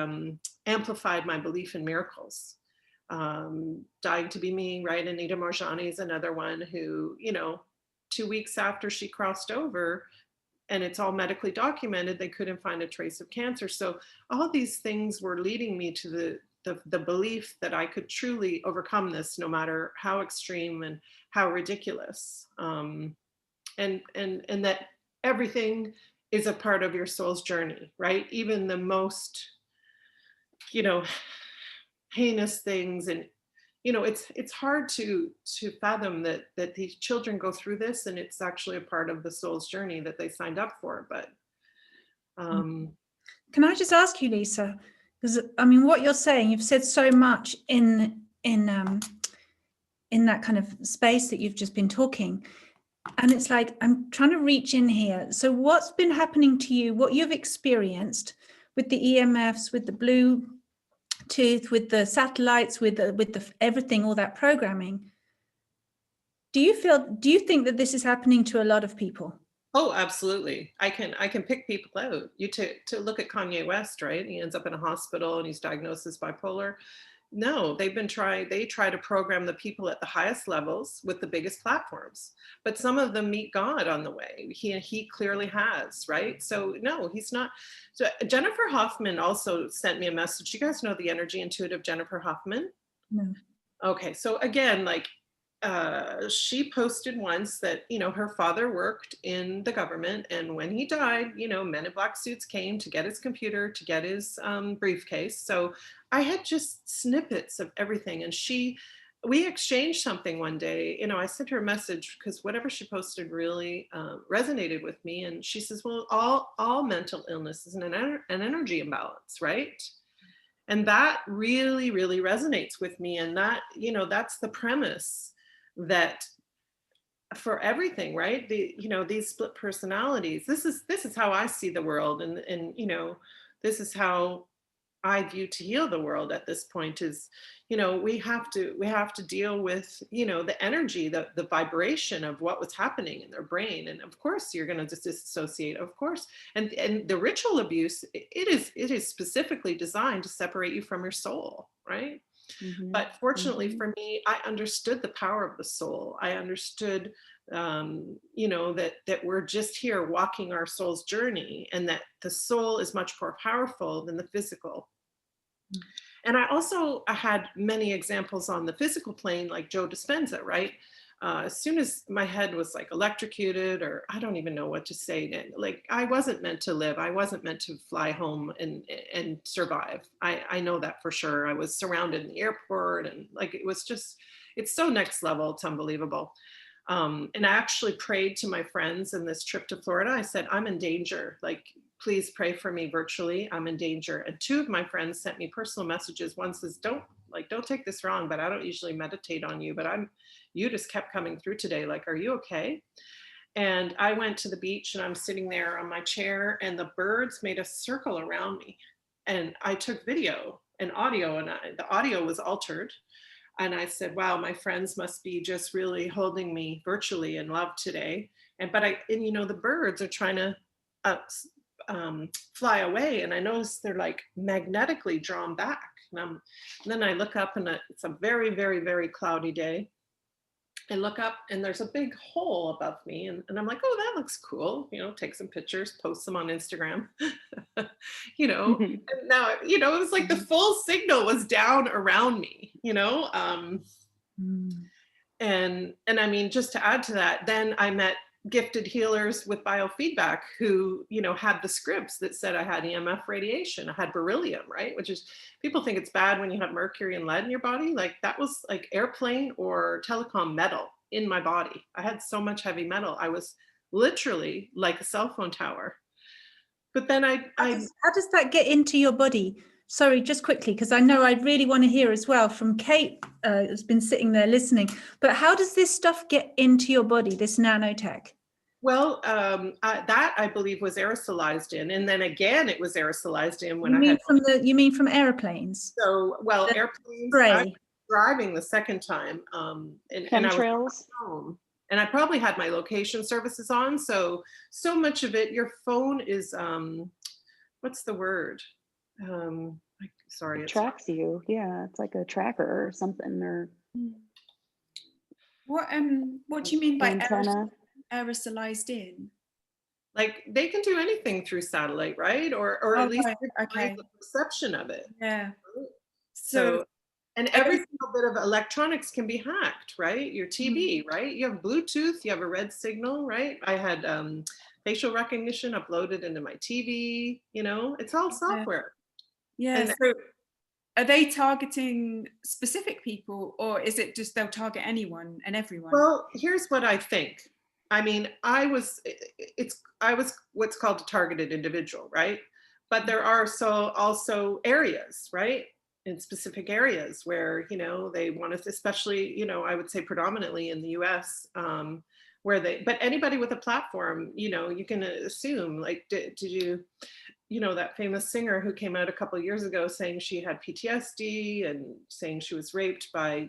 amplified my belief in miracles. Dying to Be Me, right? Anita Moorjani is another one who, 2 weeks after she crossed over, and it's all medically documented, they couldn't find a trace of cancer. So all these things were leading me to the belief that I could truly overcome this, no matter how extreme and how ridiculous, and that everything is a part of your soul's journey, right? Even the most, heinous things. And, it's hard to fathom that these children go through this, and it's actually a part of the soul's journey that they signed up for. But Can I just ask you, Lisa, because I mean, what you're saying, you've said so much in that kind of space that you've just been talking, and it's like I'm trying to reach in here. So what's been happening to you, what you've experienced with the EMFs, with the Bluetooth, with the satellites, with the everything, all that programming? Do you think that this is happening to a lot of people? Oh, absolutely. I can pick people out. To look at Kanye West, right? He ends up in a hospital and he's diagnosed as bipolar. No, they try to program the people at the highest levels with the biggest platforms, but some of them meet God on the way. He clearly has, right? So no, he's not. So Jennifer Hoffman also sent me a message. You guys know the energy intuitive Jennifer Hoffman? No. Okay, so again, like she posted once that, her father worked in the government, and when he died, men in black suits came to get his computer, to get his briefcase. So I had just snippets of everything, and we exchanged something one day. I sent her a message because whatever she posted really resonated with me, and she says, well, all mental illness is an energy imbalance, right? And that really, really resonates with me. And that, that's the premise that for everything, right? These split personalities, this is how I see the world. And this is how I view to heal the world at this point is, we have to deal with, the energy, the vibration of what was happening in their brain. And of course you're going to disassociate, of course. And the ritual abuse, it is specifically designed to separate you from your soul, right? Mm-hmm. But fortunately for me, I understood the power of the soul. I understood, that we're just here walking our soul's journey, and that the soul is much more powerful than the physical. And I had many examples on the physical plane, like Joe Dispenza, right? As soon as my head was like electrocuted, or I don't even know what to say, like I wasn't meant to live. I wasn't meant to fly home and survive. I know that for sure. I was surrounded in the airport, and like, it's so next level. It's unbelievable. And I actually prayed to my friends in this trip to Florida. I said, I'm in danger. Like, please pray for me virtually. I'm in danger. And two of my friends sent me personal messages. One says, don't take this wrong, but I don't usually meditate on you, but you just kept coming through today. Like, are you okay? And I went to the beach, and I'm sitting there on my chair, and the birds made a circle around me. And I took video and audio, and the audio was altered. And I said, wow, my friends must be just really holding me virtually in love today. But the birds are trying to fly away. And I noticed they're like magnetically drawn back. And then I look up, and it's a very, very, very cloudy day. I look up, and there's a big hole above me. And I'm like, oh, that looks cool. Take some pictures, post them on Instagram. And now, it was like the full signal was down around me, And I mean, just to add to that, then I met gifted healers with biofeedback who, had the scripts that said I had EMF radiation. I had beryllium, right? Which is, people think it's bad when you have mercury and lead in your body. Like, that was like airplane or telecom metal in my body. I had so much heavy metal. I was literally like a cell phone tower. But then how does that get into your body? Sorry, just quickly, because I know I really want to hear as well from Kate, who's been sitting there listening. But how does this stuff get into your body, this nanotech? Well, that I believe was aerosolized in, and then again it was aerosolized in when you mean from airplanes? So, well, airplanes. I was driving the second time, and I was home, and I probably had my location services on. So much of it, your phone is what's the word? Sorry, it tracks you. Yeah, it's like a tracker or something. Or what do you mean by aerosolized in? Like, they can do anything through satellite, right? Or at least the perception of it. Yeah. Right? So and every single bit of electronics can be hacked, right? Your TV, right? You have Bluetooth, you have a red signal, right? I had facial recognition uploaded into my TV, it's all software. Yeah. And so are they targeting specific people, or is it just they'll target anyone and everyone? Well, here's what I think. I mean, I was what's called a targeted individual, right? But there are also areas, right? In specific areas where, they want us, especially, I would say predominantly in the US, where but anybody with a platform, you can assume, like, did you, that famous singer who came out a couple of years ago saying she had PTSD and saying she was raped by,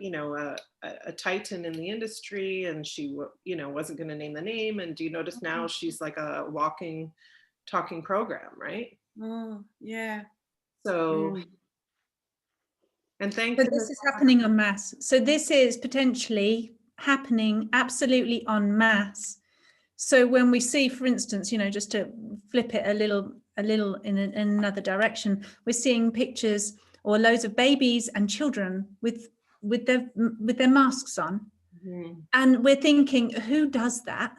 a titan in the industry, and she, wasn't going to name the name. And do you notice now she's like a walking, talking program, right? Oh, yeah. So, and thank So goodness. this is happening en masse. So this is potentially happening absolutely en masse. So when we see, for instance, just to flip it a little in another direction, we're seeing pictures or loads of babies and children with their masks on, and we're thinking, who does that?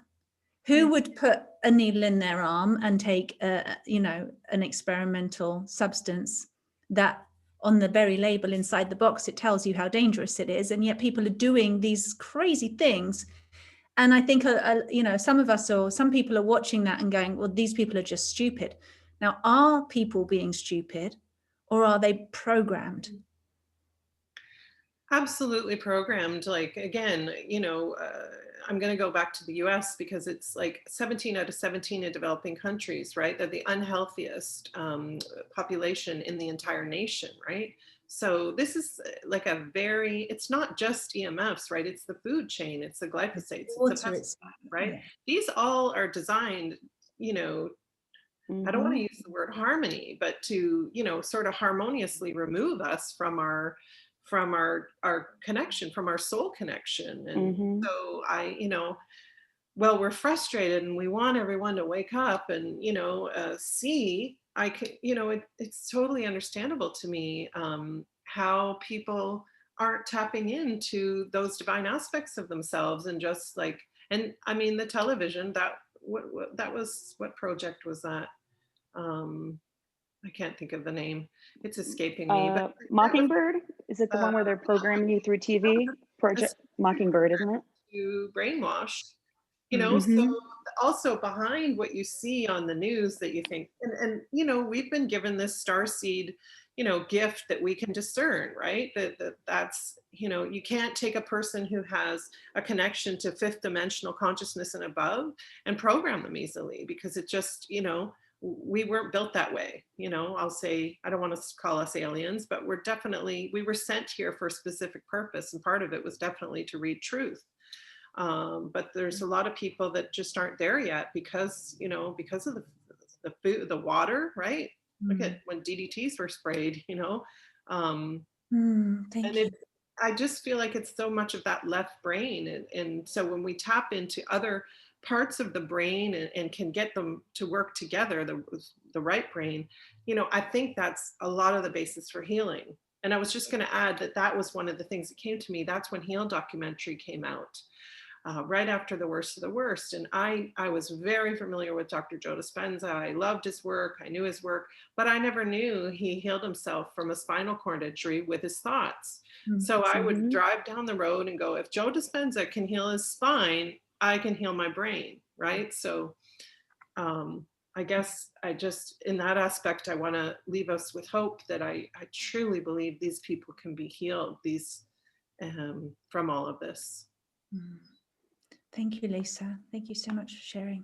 Who would put a needle in their arm and take an experimental substance that on the very label inside the box it tells you how dangerous it is, and yet people are doing these crazy things. And I think, some of us, or some people, are watching that and going, well, these people are just stupid. Now, are people being stupid, or are they programmed? Absolutely programmed. Like, again, I'm going to go back to the US because it's like 17 out of 17 in developing countries, right? They're the unhealthiest population in the entire nation, right? So this is like it's not just EMFs, right? It's the food chain, it's the glyphosates, it's the pesticides, right? Yeah. These all are designed, I don't want to use the word harmony, but to, sort of harmoniously remove us from our connection, from our soul connection. And so well, we're frustrated and we want everyone to wake up and, see. I can, it's totally understandable to me how people aren't tapping into those divine aspects of themselves, and just like, and I mean, the television, that was, what project was that? I can't think of the name. It's escaping me. But Mockingbird? Is it the one where they're programming you through TV? Project Mockingbird, isn't it? To brainwash, so also behind what you see on the news that you think, and we've been given this starseed, gift that we can discern, right? That's, you can't take a person who has a connection to fifth dimensional consciousness and above and program them easily, because it just, we weren't built that way. I'll say, I don't want to call us aliens, but we were sent here for a specific purpose. And part of it was definitely to read truth. But there's a lot of people that just aren't there yet because of the food, the water, right? Look at when DDTs were sprayed, Thank you. I just feel like it's so much of that left brain. And so when we tap into other parts of the brain and can get them to work together, the right brain, I think that's a lot of the basis for healing. And I was just going to add that was one of the things that came to me. That's when Heal documentary came out. Right after The Worst of the Worst. And I was very familiar with Dr. Joe Dispenza. I loved his work. I knew his work, but I never knew he healed himself from a spinal cord injury with his thoughts. So I would drive down the road and go, if Joe Dispenza can heal his spine, I can heal my brain, right? So I guess in that aspect, I want to leave us with hope that I truly believe these people can be healed from all of this. Thank you, Lisa. Thank you so much for sharing.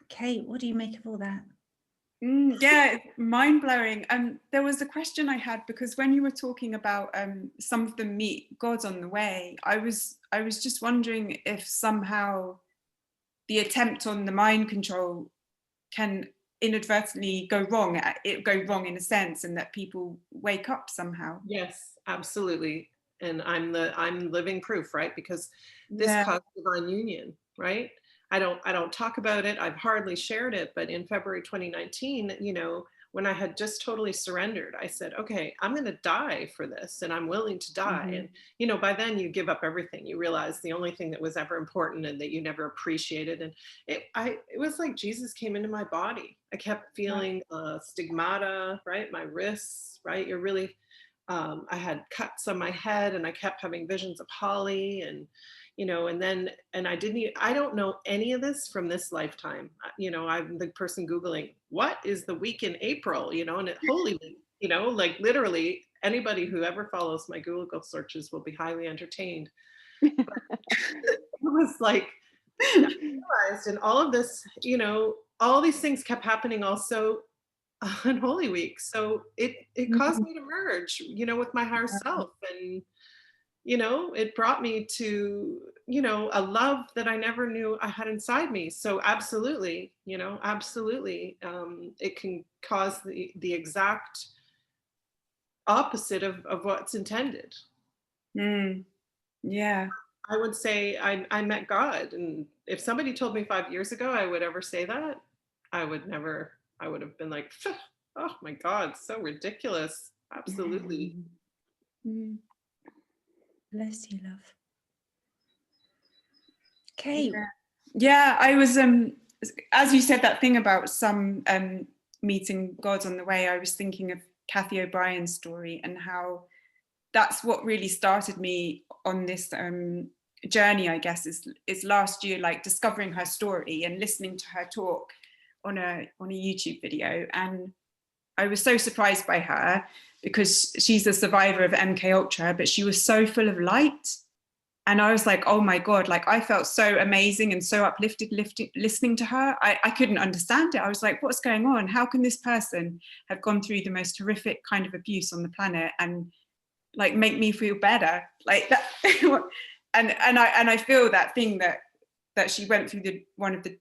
Kate, what do you make of all that? Yeah, mind-blowing. There was a question I had, because when you were talking about some of them meet God on the way, I was just wondering if somehow the attempt on the mind control can inadvertently go wrong in a sense, and that people wake up somehow. Yes, absolutely. And I'm living proof, right? Because this caused divine union, right? I don't talk about it. I've hardly shared it, but in February 2019, when I had just totally surrendered, I said, okay, I'm going to die for this, and I'm willing to die. And, by then you give up everything. You realize the only thing that was ever important and that you never appreciated. And it was like Jesus came into my body. I kept feeling stigmata, right? My wrists, right? You're really, I had cuts on my head, and I kept having visions of Holly, and, and I don't know any of this from this lifetime. I'm the person Googling, what is the week in April, and Holy Week, like literally anybody who ever follows my Google searches will be highly entertained. But it was like, I realized, and all of this, all these things kept happening also on Holy Week. So it caused me to merge, with my higher self. And, it brought me to, a love that I never knew I had inside me. So absolutely, absolutely. It can cause the exact opposite of what's intended. Yeah. I would say I met God. And if somebody told me 5 years ago I would ever say that, I would have been like, oh my God, so ridiculous. Absolutely. Bless you, love. Kate. Yeah, I was, as you said that thing about some meeting God on the way, I was thinking of Kathy O'Brien's story and how that's what really started me on this journey, I guess, is last year, like discovering her story and listening to her talk on a YouTube video. And I was so surprised by her because she's a survivor of MK Ultra, but she was so full of light. And I was like, oh my God, like I felt so amazing and so uplifted listening to her. I couldn't understand it. I was like, what's going on? How can this person have gone through the most horrific kind of abuse on the planet and like make me feel better? Like that. and I feel that thing that she went through one of the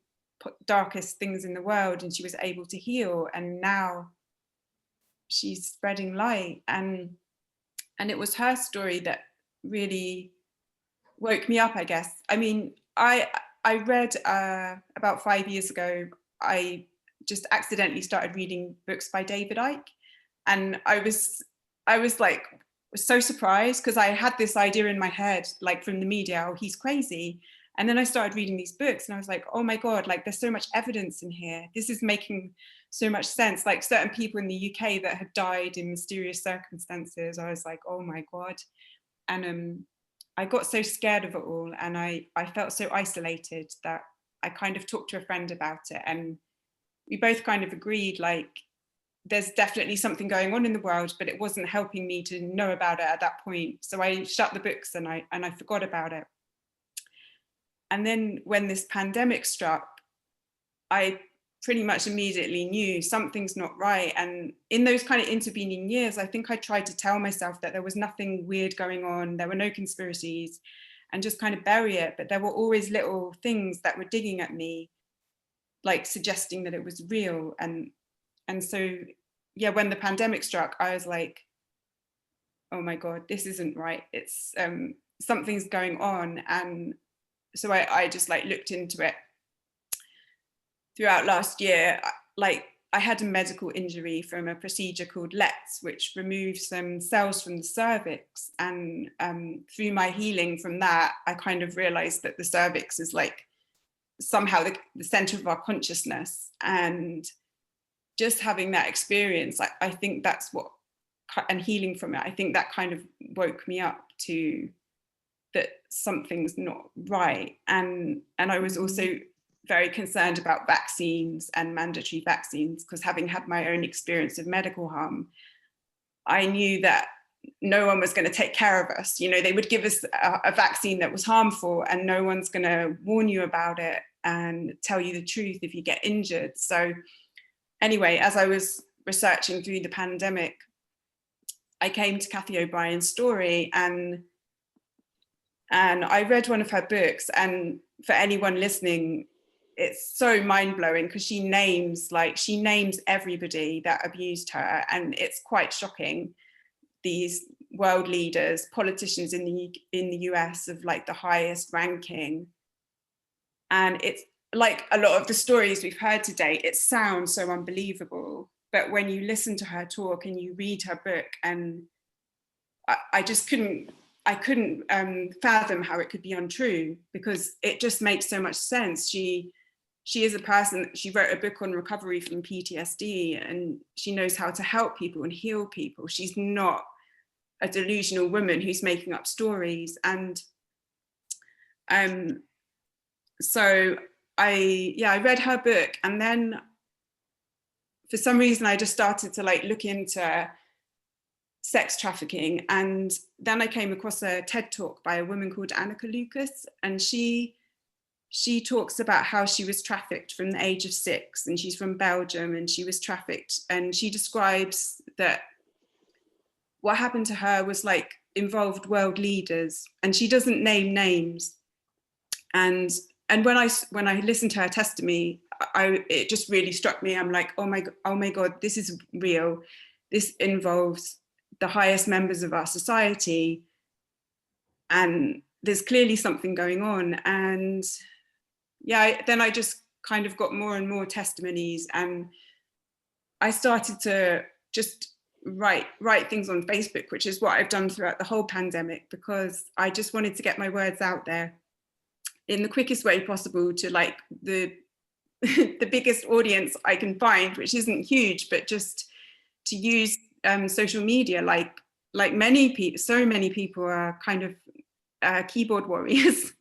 darkest things in the world and she was able to heal, and now she's spreading light. And it was her story that really woke me up, I guess. I mean, I read about 5 years ago, I just accidentally started reading books by David Icke, and I was like so surprised because I had this idea in my head, like from the media, oh, he's crazy. And then I started reading these books and I was like, oh my God, like there's so much evidence in here. This is making so much sense. Like certain people in the UK that had died in mysterious circumstances, I was like, oh my God. And I got so scared of it all, and I felt so isolated that I kind of talked to a friend about it, and we both kind of agreed, like, there's definitely something going on in the world, but it wasn't helping me to know about it at that point. So I shut the books and I forgot about it. And then when this pandemic struck, I pretty much immediately knew something's not right. And in those kind of intervening years, I think I tried to tell myself that there was nothing weird going on, there were no conspiracies, and just kind of bury it. But there were always little things that were digging at me, like suggesting that it was real. And so, yeah, when the pandemic struck, I was like, oh my God, this isn't right. It's something's going on. And so I just like looked into it. Throughout last year, like I had a medical injury from a procedure called LETS, which removes some cells from the cervix. And through my healing from that, I kind of realized that the cervix is like somehow the center of our consciousness. And just having that experience, I think that's what, and healing from it, I think that kind of woke me up to that something's not right. And I was also very concerned about vaccines and mandatory vaccines, because having had my own experience of medical harm, I knew that no one was going to take care of us. You know, they would give us a vaccine that was harmful and no one's going to warn you about it and tell you the truth if you get injured. So anyway, as I was researching through the pandemic, I came to Kathy O'Brien's story, and I read one of her books. And for anyone listening, it's so mind-blowing because she names everybody that abused her, and it's quite shocking. These world leaders, politicians in the US of like the highest ranking, and it's like a lot of the stories we've heard today, it sounds so unbelievable, but when you listen to her talk and you read her book, and I just couldn't fathom how it could be untrue, because it just makes so much sense. She is a person, she wrote a book on recovery from PTSD, and she knows how to help people and heal people. She's not a delusional woman who's making up stories. And So I read her book, and then for some reason I just started to like look into sex trafficking, and then I came across a TED talk by a woman called Annika Lucas, and she talks about how she was trafficked from the age of 6, and she's from Belgium, and she was trafficked, and she describes that what happened to her was like involved world leaders, and she doesn't name names. And when I listened to her testimony, it just really struck me. I'm like, oh my God, this is real. This involves the highest members of our society, and there's clearly something going on. And yeah, then I just kind of got more and more testimonies, and I started to just write things on Facebook, which is what I've done throughout the whole pandemic, because I just wanted to get my words out there in the quickest way possible to like the the biggest audience I can find, which isn't huge, but just to use social media like many people, so many people are kind of keyboard warriors,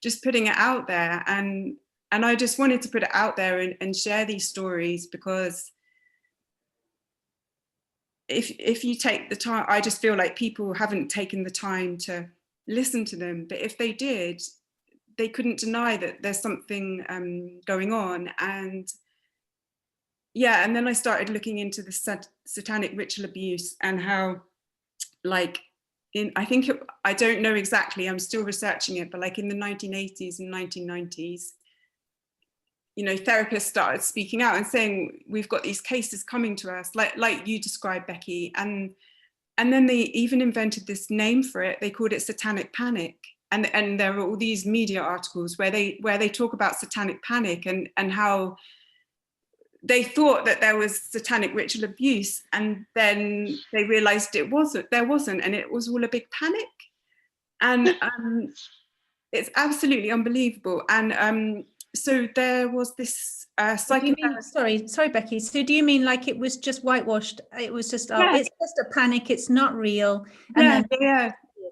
just putting it out there. And I just wanted to put it out there and share these stories, because if you take the time, I just feel like people haven't taken the time to listen to them. But if they did, they couldn't deny that there's something going on. And yeah, and then I started looking into the satanic ritual abuse, and how like I don't know exactly, I'm still researching it, but like in the 1980s and 1990s, you know, therapists started speaking out and saying, we've got these cases coming to us, like you described, Becky. And then they even invented this name for it. They called it satanic panic. And there are all these media articles where they talk about satanic panic and how they thought that there was satanic ritual abuse, and then they realized there wasn't, and it was all a big panic. And it's absolutely unbelievable. And so there was this sorry, Becky. So do you mean like it was just whitewashed? It was just, yeah. It's just a panic, it's not real. And yeah.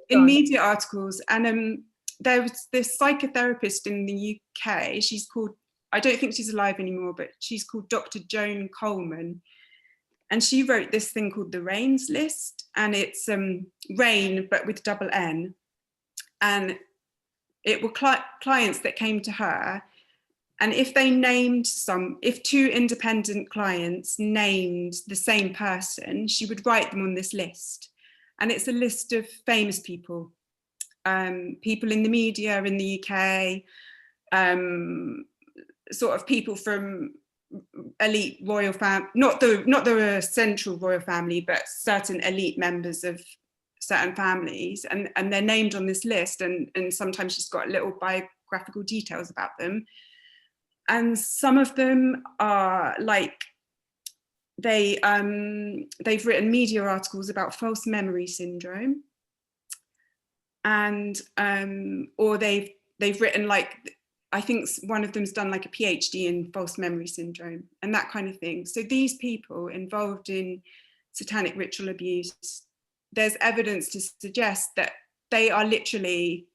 In media articles. And there was this psychotherapist in the UK, she's called, I don't think she's alive anymore, but she's called Dr. Joan Coleman. And she wrote this thing called the RAINS list. And it's RAIN, but with double N. And it were clients that came to her. And if they named if 2 independent clients named the same person, she would write them on this list. And it's a list of famous people, people in the media in the UK, sort of people from elite royal family, not the central royal family, but certain elite members of certain families, and they're named on this list, and sometimes she's got little biographical details about them. And some of them are like, they've written media articles about false memory syndrome, and or they've written, like, I think one of them's done like a PhD in false memory syndrome and that kind of thing. So these people involved in satanic ritual abuse, there's evidence to suggest that they are literally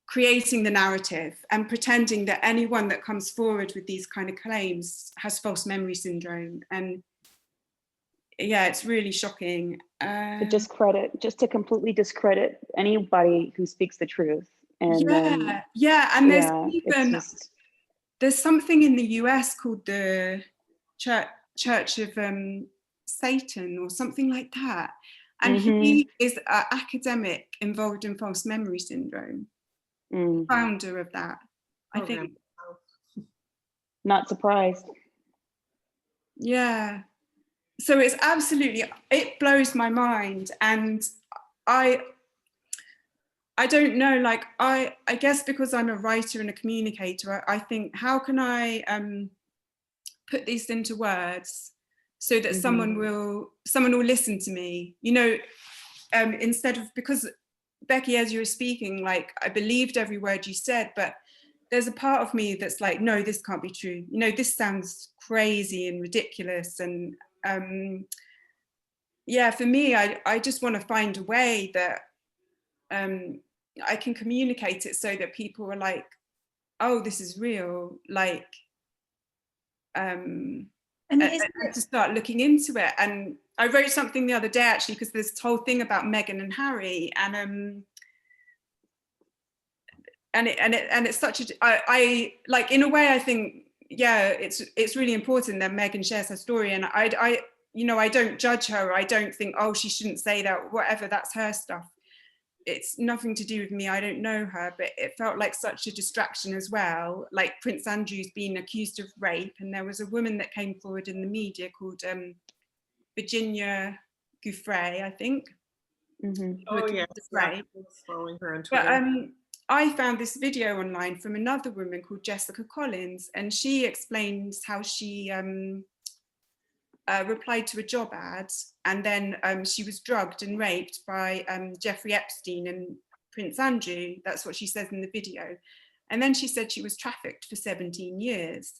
creating the narrative and pretending that anyone that comes forward with these kind of claims has false memory syndrome. And yeah, it's really shocking. To completely discredit anybody who speaks the truth. And and there's something in the US called the Church of Satan or something like that. And he is an academic involved in false memory syndrome. Founder of that, I think. Not surprised. Yeah. So it's absolutely, it blows my mind. And I don't know, like, I guess because I'm a writer and a communicator, I think, how can I put these into words so that someone will listen to me, you know, instead of, because Becky, as you were speaking, like, I believed every word you said, but there's a part of me that's like, no, this can't be true. You know, this sounds crazy and ridiculous. And yeah, for me, I just want to find a way that I can communicate it so that people are like, oh, this is real, like, and to start looking into it. And I wrote something the other day, actually, because there's this whole thing about Meghan and Harry, and it's such a, I like, in a way, I think, yeah, it's really important that Meghan shares her story, and I you know, I don't judge her. I don't think, oh, she shouldn't say that, whatever, that's her stuff. It's nothing to do with me. I don't know her, but it felt like such a distraction as well. Like Prince Andrew's been accused of rape, and there was a woman that came forward in the media called Virginia Giuffre, I think. Oh yeah, right. Following her on Twitter. But I found this video online from another woman called Jessica Collins, and she explains how she replied to a job ad, and then she was drugged and raped by Jeffrey Epstein and Prince Andrew. That's what she says in the video. And then she said she was trafficked for 17 years,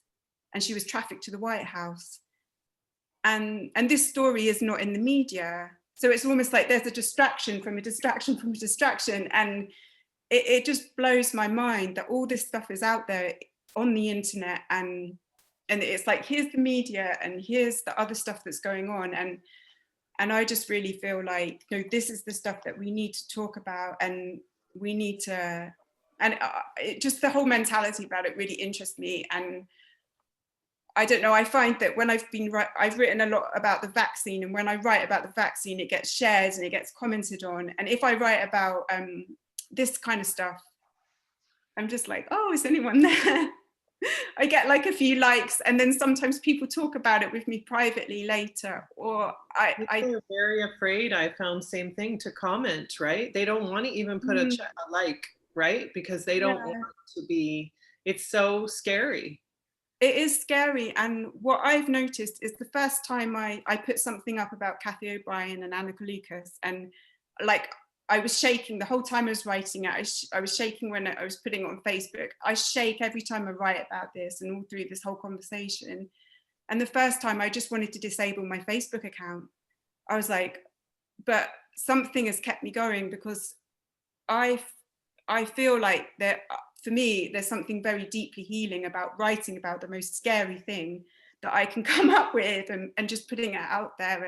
and she was trafficked to the White House. And this story is not in the media. So it's almost like there's a distraction from a distraction from a distraction. And it just blows my mind that all this stuff is out there on the internet, and it's like, here's the media and here's the other stuff that's going on. And I just really feel like, you know, this is the stuff that we need to talk about, and we need to, and just the whole mentality about it really interests me. And I don't know, I find that when I've written a lot about the vaccine, and when I write about the vaccine, it gets shared and it gets commented on. And if I write about this kind of stuff, I'm just like, oh, is anyone there? I get like a few likes, and then sometimes people talk about it with me privately later, or They're very afraid. I found same thing, to comment, right? They don't want to even put a like, right? Because they don't want to be, it's so scary. It is scary. And what I've noticed is the first time I put something up about Kathy O'Brien and Anna Kalukas, and like, I was shaking the whole time I was writing it. I was shaking when I was putting it on Facebook. I shake every time I write about this, and all through this whole conversation. And the first time I just wanted to disable my Facebook account. I was like, but something has kept me going, because I feel like that, for me, there's something very deeply healing about writing about the most scary thing that I can come up with, and just putting it out there.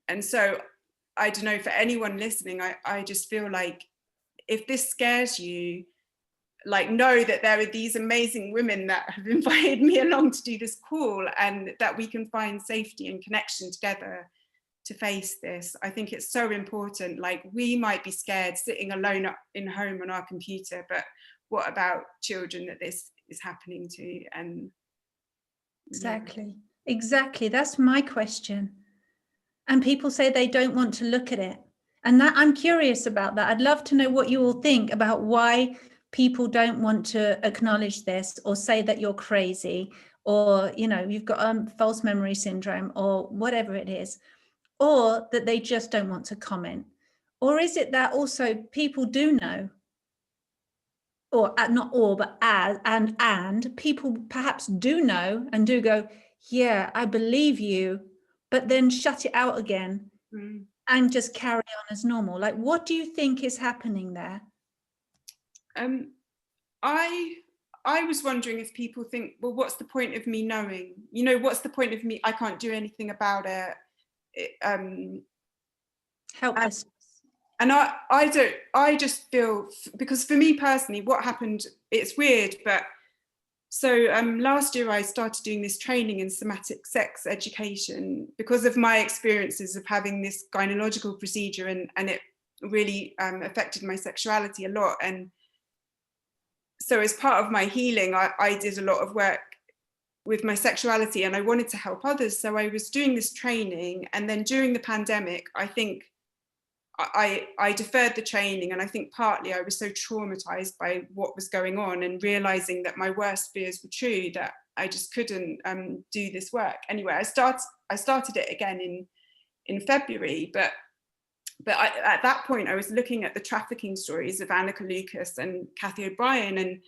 And so, I don't know, for anyone listening, I just feel like, if this scares you, like, know that there are these amazing women that have invited me along to do this call, and that we can find safety and connection together to face this. I think it's so important. Like, we might be scared sitting alone in home on our computer, but what about children that this is happening to? And Exactly. That's my question. And people say they don't want to look at it. And that, I'm curious about that. I'd love to know what you all think about why people don't want to acknowledge this, or say that you're crazy, or, you know, you've got false memory syndrome, or whatever it is, or that they just don't want to comment. Or is it that also people do know, or not all, but and people perhaps do know and do go, yeah, I believe you, but then shut it out again and just carry on as normal? Like, what do you think is happening there? I was wondering if people think, well, what's the point of me knowing? You know, what's the point of me? I can't do anything about it. Helpless. And I just feel, because for me personally, what happened, it's weird, but so last year I started doing this training in somatic sex education because of my experiences of having this gynecological procedure, and it really affected my sexuality a lot. And so as part of my healing, I did a lot of work with my sexuality, and I wanted to help others. So I was doing this training, and then during the pandemic, I think I deferred the training, and I think partly I was so traumatized by what was going on, and realizing that my worst fears were true, that I just couldn't do this work. Anyway, I started it again in February, but at that point I was looking at the trafficking stories of Anna Kalukas and Kathy O'Brien,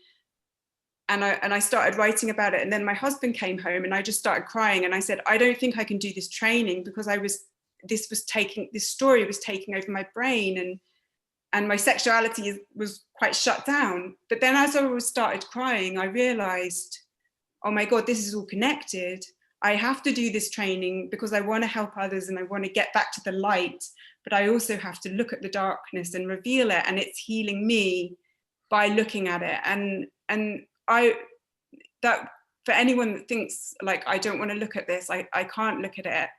and I started writing about it. And then my husband came home, and I just started crying, and I said, I don't think I can do this training, because this story was taking over my brain. and my sexuality was quite shut down. But then as I started crying, I realized, oh my God, this is all connected. I have to do this training because I want to help others and I want to get back to the light, but I also have to look at the darkness and reveal it, and it's healing me by looking at it. And that for anyone that thinks like, I don't want to look at this, I can't look at it.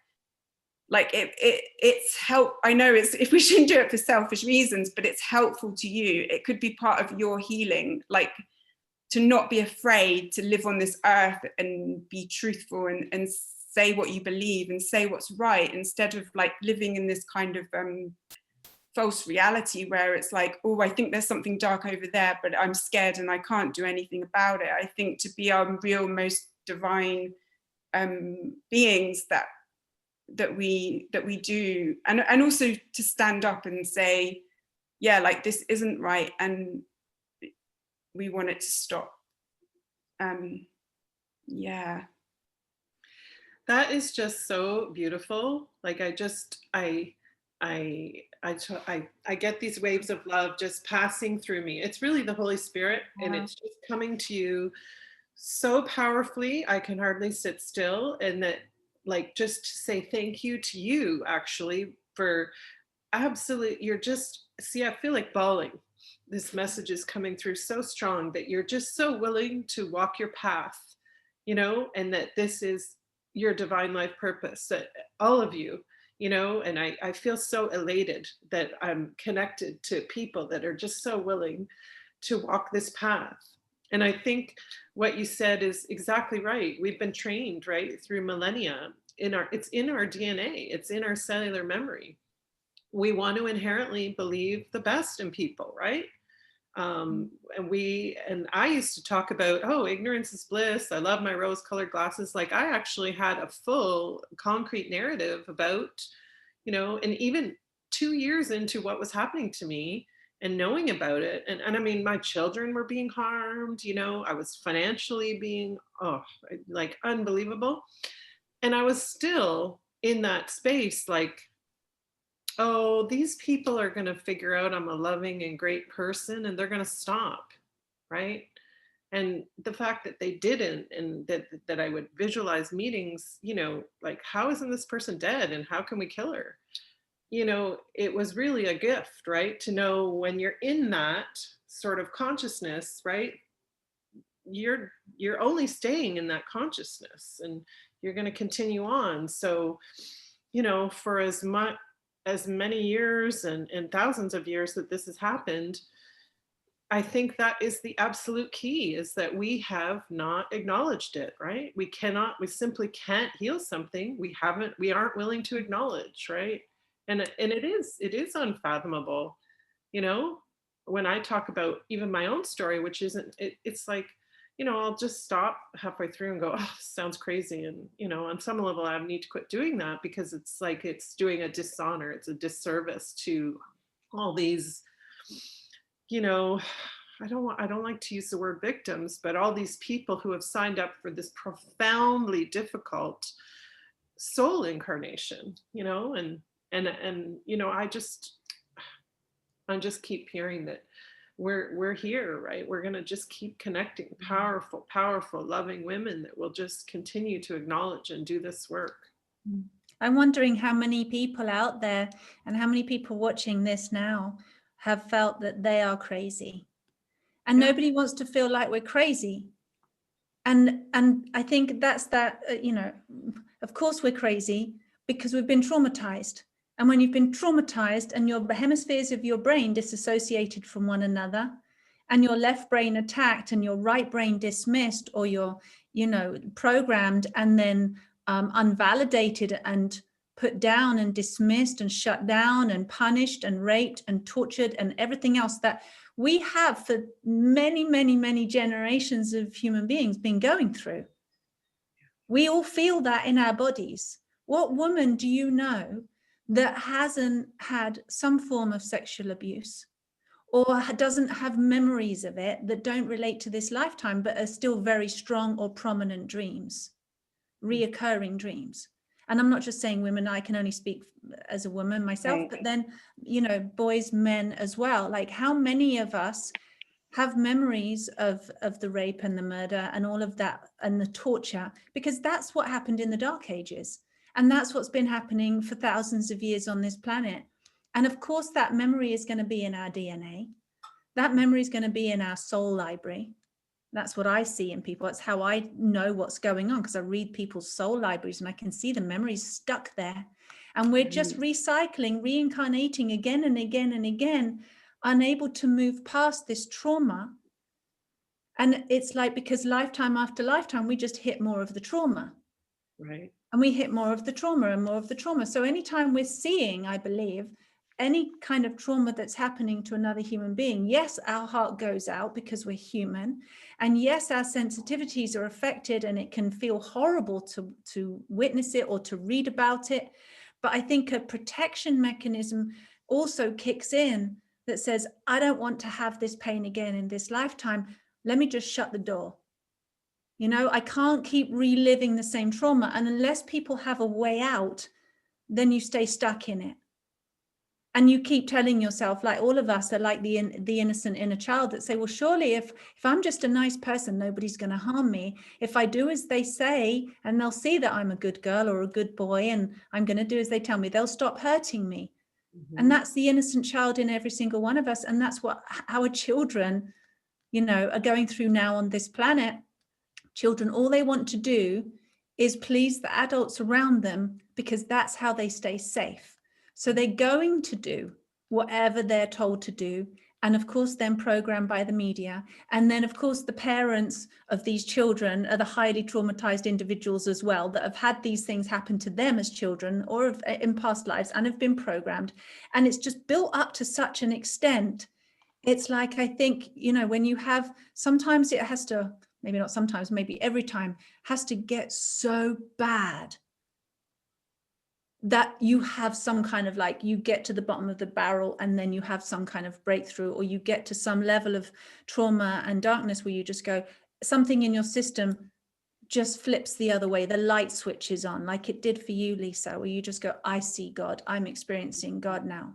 Like it's help. I know it's, if we shouldn't do it for selfish reasons, but it's helpful to you. It could be part of your healing, like to not be afraid to live on this earth and be truthful and say what you believe and say what's right, instead of like living in this kind of false reality where it's like, oh, I think there's something dark over there, but I'm scared and I can't do anything about it. I think to be our real, most divine beings that we do, and also to stand up and say, yeah, like this isn't right and we want it to stop. Yeah, that is just so beautiful. Like I get these waves of love just passing through me. It's really the Holy Spirit, and it's just coming to you so powerfully. I can hardly sit still, and that, like, just to say thank you to you actually for absolute, you're just, see, I feel like bawling. This message is coming through so strong that you're just so willing to walk your path, you know, and that this is your divine life purpose, that all of you, you know, and I feel so elated that I'm connected to people that are just so willing to walk this path. And I think what you said is exactly right. We've been trained, right, through millennia. It's in our DNA. It's in our cellular memory. We want to inherently believe the best in people, right? And I used to talk about, oh, ignorance is bliss. I love my rose-colored glasses. Like I actually had a full concrete narrative about, you know, and even 2 years into what was happening to me, and knowing about it. And I mean, my children were being harmed, you know, I was financially being, like unbelievable. And I was still in that space, like, oh, these people are going to figure out I'm a loving and great person and they're going to stop, right? And the fact that they didn't, and that I would visualize meetings, you know, like, how isn't this person dead and how can we kill her? You know, it was really a gift, right? To know when you're in that sort of consciousness, right? You're only staying in that consciousness and you're going to continue on. So, you know, for as many years and thousands of years that this has happened, I think that is the absolute key, is that we have not acknowledged it, right? We simply can't heal something we aren't willing to acknowledge, right? And it is unfathomable, you know, when I talk about even my own story, which isn't, it's like, you know, I'll just stop halfway through and go, oh, this sounds crazy. And, you know, on some level, I need to quit doing that, because it's like, it's doing a dishonor, it's a disservice to all these, you know, I don't like to use the word victims, but all these people who have signed up for this profoundly difficult soul incarnation, you know, and you know, I just keep hearing that we're here, right? We're going to just keep connecting, powerful, loving women that will just continue to acknowledge and do this work. I'm wondering how many people out there and how many people watching this now have felt that they are crazy, and nobody wants to feel like we're crazy. And I think that's that, you know, of course we're crazy because we've been traumatized. And when you've been traumatized and your hemispheres of your brain disassociated from one another, and your left brain attacked and your right brain dismissed, or you're, you know, programmed and then unvalidated and put down and dismissed and shut down and punished and raped and tortured and everything else that we have for many, many, many generations of human beings been going through. We all feel that in our bodies. What woman do you know that hasn't had some form of sexual abuse, or doesn't have memories of it that don't relate to this lifetime, but are still very strong or prominent dreams, reoccurring dreams? And I'm not just saying women, I can only speak as a woman myself, Right. but then, you know, boys, men as well. Like, how many of us have memories of the rape and the murder and all of that and the torture? Because that's what happened in the Dark Ages. And that's what's been happening for thousands of years on this planet. And of course, that memory is going to be in our DNA. That memory is going to be in our soul library. That's what I see in people. That's how I know what's going on, because I read people's soul libraries and I can see the memories stuck there. And we're just recycling, reincarnating again and again and again, unable to move past this trauma. And it's like, because lifetime after lifetime, we just hit more of the trauma. Right. And we hit more of the trauma and more of the trauma. So anytime we're seeing, I believe, any kind of trauma that's happening to another human being, yes, our heart goes out because we're human. And yes, our sensitivities are affected and it can feel horrible to witness it or to read about it. But I think a protection mechanism also kicks in that says, I don't want to have this pain again in this lifetime. Let me just shut the door. You know, I can't keep reliving the same trauma. And unless people have a way out, then you stay stuck in it. And you keep telling yourself, like all of us are like the innocent inner child that say, well, surely if I'm just a nice person, nobody's going to harm me. If I do as they say, and they'll see that I'm a good girl or a good boy, and I'm going to do as they tell me, they'll stop hurting me. And that's the innocent child in every single one of us. And that's what our children, you know, are going through now on this planet. Children, all they want to do is please the adults around them, because that's how they stay safe. So they're going to do whatever they're told to do. And of course, then programmed by the media. And then, of course, the parents of these children are the highly traumatized individuals as well, that have had these things happen to them as children or in past lives and have been programmed. And it's just built up to such an extent. It's like, I think, you know, when you have, sometimes it has to, maybe not sometimes, maybe every time, has to get so bad that you have some kind of, like, you get to the bottom of the barrel and then you have some kind of breakthrough, or you get to some level of trauma and darkness where you just go, something in your system just flips the other way. The light switches on, like it did for you, Lisa, where you just go, I see God, I'm experiencing God now.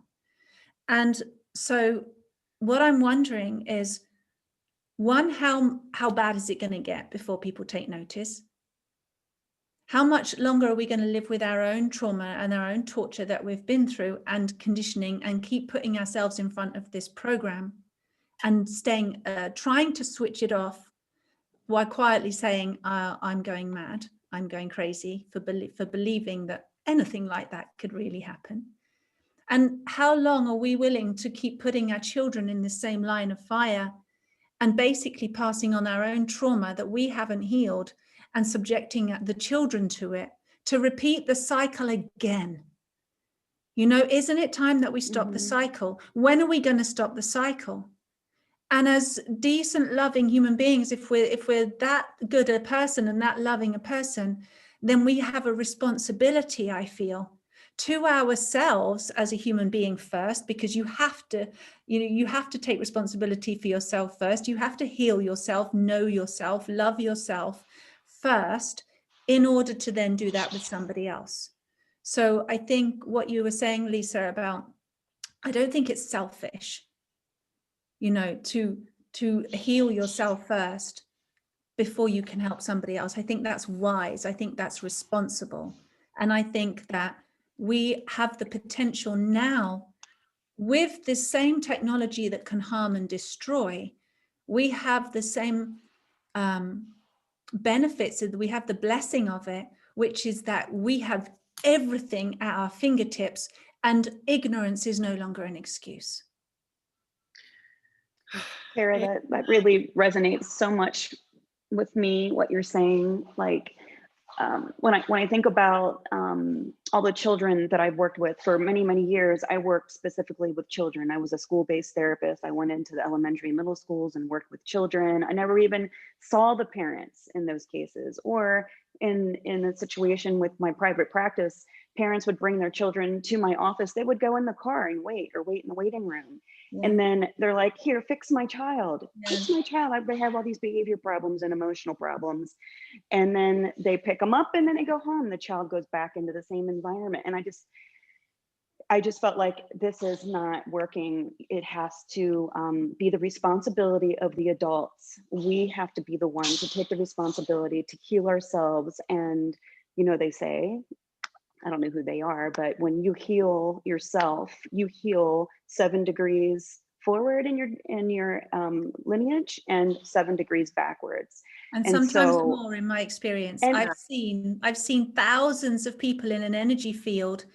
And so what I'm wondering is, one, how bad is it going to get before people take notice? How much longer are we going to live with our own trauma and our own torture that we've been through and conditioning, and keep putting ourselves in front of this program and staying, trying to switch it off while quietly saying, I'm going mad, I'm going crazy for believing that anything like that could really happen? And how long are we willing to keep putting our children in the same line of fire and basically passing on our own trauma that we haven't healed and subjecting the children to it, to repeat the cycle again? You know, isn't it time that we stop the cycle? When are we going to stop the cycle? And as decent, loving human beings, if we're that good a person and that loving a person, then we have a responsibility, I feel, to ourselves as a human being first, because you have to, you have to take responsibility for yourself first. You have to heal yourself, know yourself, love yourself first, in order to then do that with somebody else. So I think what you were saying, Lisa, about, I don't think it's selfish, you know, to heal yourself first before you can help somebody else. I think that's wise. I think that's responsible. And I think that we have the potential now, with the same technology that can harm and destroy, we have the same benefits. We have the blessing of it, which is that we have everything at our fingertips, and ignorance is no longer an excuse. Sarah, that really resonates so much with me, what you're saying. Like, when I think about all the children that I've worked with for many, many years, I worked specifically with children. I was a school-based therapist. I went into the elementary and middle schools and worked with children. I never even saw the parents in those cases, or in a situation with my private practice, parents would bring their children to my office, they would go in the car and wait in the waiting room. Yeah. And then they're like, here, fix my child. Yeah. Fix my child. I have all these behavior problems and emotional problems. And then they pick them up and then they go home. The child goes back into the same environment. And I just felt like this is not working. It has to be the responsibility of the adults. We have to be the ones to take the responsibility to heal ourselves. And, you know, they say, I don't know who they are, but when you heal yourself, you heal 7 degrees forward in your lineage and 7 degrees backwards. And sometimes more, in my experience. And I've seen thousands of people in an energy field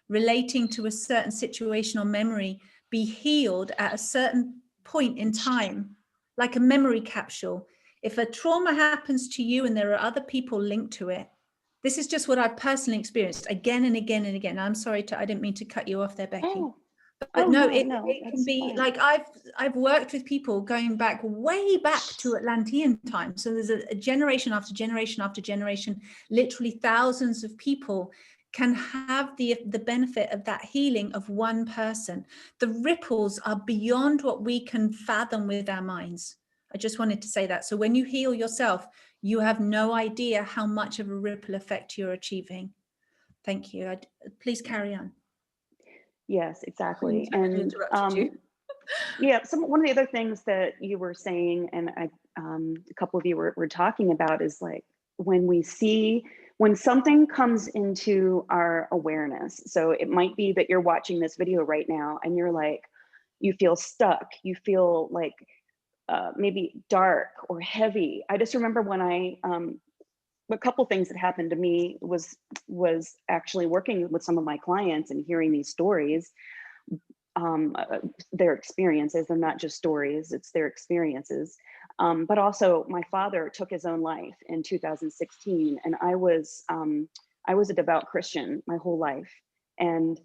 relating to a certain situation or memory be healed at a certain point in time, like a memory capsule. If a trauma happens to you and there are other people linked to it, this is just what I've personally experienced again and again and again. I'm sorry I didn't mean to cut you off there, Becky. But no, it can be fine. Like I've worked with people going back way back to Atlantean time. So there's a generation after generation after generation, literally thousands of people can have the benefit of that healing of one person. The ripples are beyond what we can fathom with our minds. I just wanted to say that. So when you heal yourself, you have no idea how much of a ripple effect you're achieving. Thank you. Please carry on. Yes, exactly. And yeah, one of the other things that you were saying, and a couple of you were talking about, is like when something comes into our awareness. So it might be that you're watching this video right now and you're like, you feel stuck, you feel like maybe dark or heavy. I just remember when a couple things that happened to me was actually working with some of my clients and hearing these stories, their experiences. They're not just stories, it's their experiences. But also my father took his own life in 2016, and I was a devout Christian my whole life. And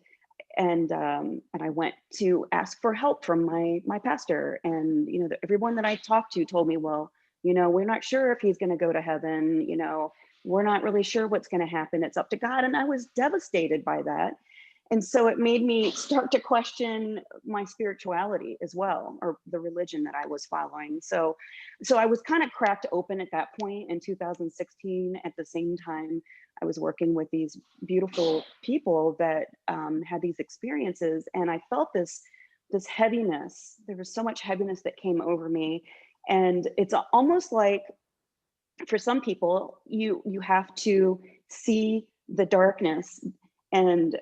I went to ask for help from my pastor, and you know, everyone that I talked to told me, well, you know, we're not sure if he's going to go to heaven. You know, we're not really sure what's going to happen. It's up to God. And I was devastated by that. And so it made me start to question my spirituality as well, or the religion that I was following. So I was kind of cracked open at that point in 2016. At the same time, I was working with these beautiful people that had these experiences, and I felt this heaviness. There was so much heaviness that came over me, and it's almost like, for some people, you have to see the darkness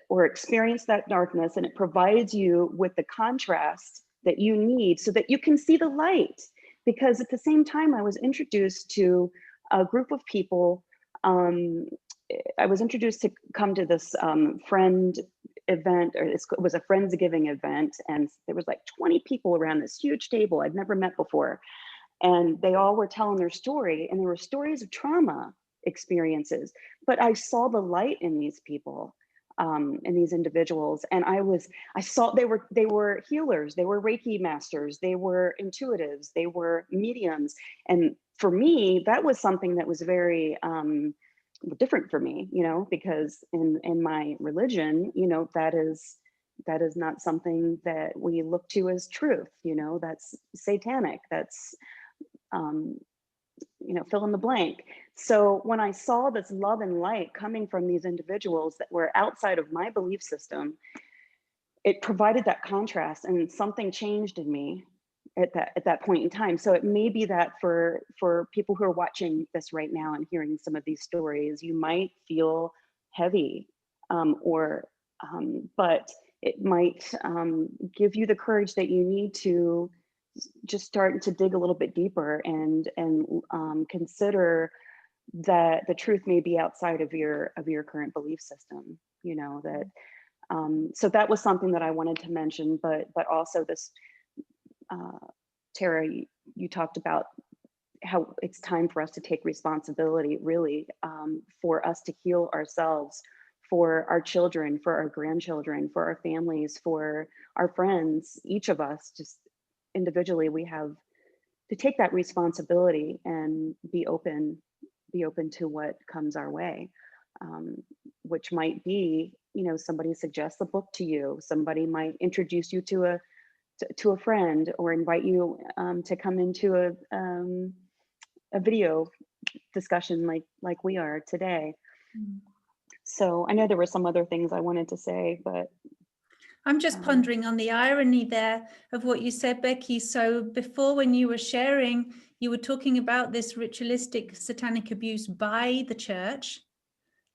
or experience that darkness, and it provides you with the contrast that you need so that you can see the light. Because at the same time, I was introduced to a group of people. I was introduced to come to this friend event, or it was a Friendsgiving event, and there was like 20 people around this huge table I'd never met before. And they all were telling their story, and there were stories of trauma experiences, but I saw the light in these people, in these individuals. And I saw they were healers, they were Reiki masters, they were intuitives, they were mediums. And for me, that was something that was very different for me, you know, because in my religion, you know, that is not something that we look to as truth. You know, that's satanic, that's you know, fill in the blank. So when I saw this love and light coming from these individuals that were outside of my belief system, it provided that contrast, and something changed in me at that point in time. So it may be that for people who are watching this right now and hearing some of these stories, you might feel heavy, but it might give you the courage that you need to just start to dig a little bit deeper and consider that the truth may be outside of your current belief system. You know, that so that was something that I wanted to mention, but also this, Tara, you talked about how it's time for us to take responsibility, really, for us to heal ourselves, for our children, for our grandchildren, for our families, for our friends. Each of us, just individually, we have to take that responsibility and be open to what comes our way, which might be, you know, somebody suggests a book to you, somebody might introduce you to a friend, or invite you to come into a video discussion like we are today. So I know there were some other things I wanted to say, but I'm just pondering on the irony there of what you said, Becky. So before, when you were sharing, you were talking about this ritualistic satanic abuse by the church.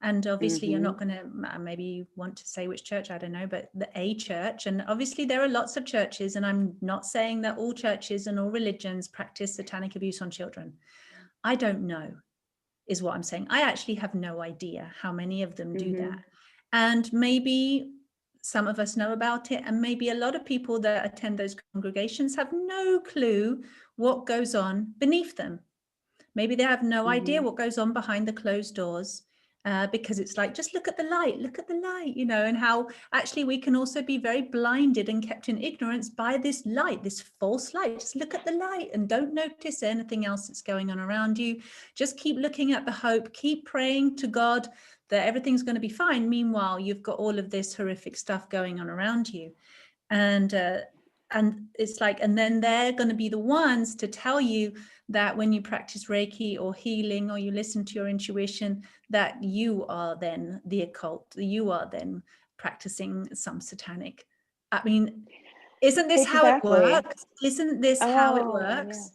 And obviously you're not going to, maybe you want to say which church, I don't know, but a church. And obviously there are lots of churches, and I'm not saying that all churches and all religions practice satanic abuse on children. I don't know, is what I'm saying. I actually have no idea how many of them do that. And maybe some of us know about it, and maybe a lot of people that attend those congregations have no clue what goes on beneath them. Maybe they have no idea what goes on behind the closed doors, because it's like, just look at the light, you know, and how actually we can also be very blinded and kept in ignorance by this light, this false light. Just look at the light and don't notice anything else that's going on around you. Just keep looking at the hope, keep praying to God that everything's going to be fine. Meanwhile, you've got all of this horrific stuff going on around you. And it's like, and then they're going to be the ones to tell you that when you practice Reiki or healing, or you listen to your intuition, that you are then the occult, you are then practicing some satanic. I mean, isn't this how it works? Isn't this how it works?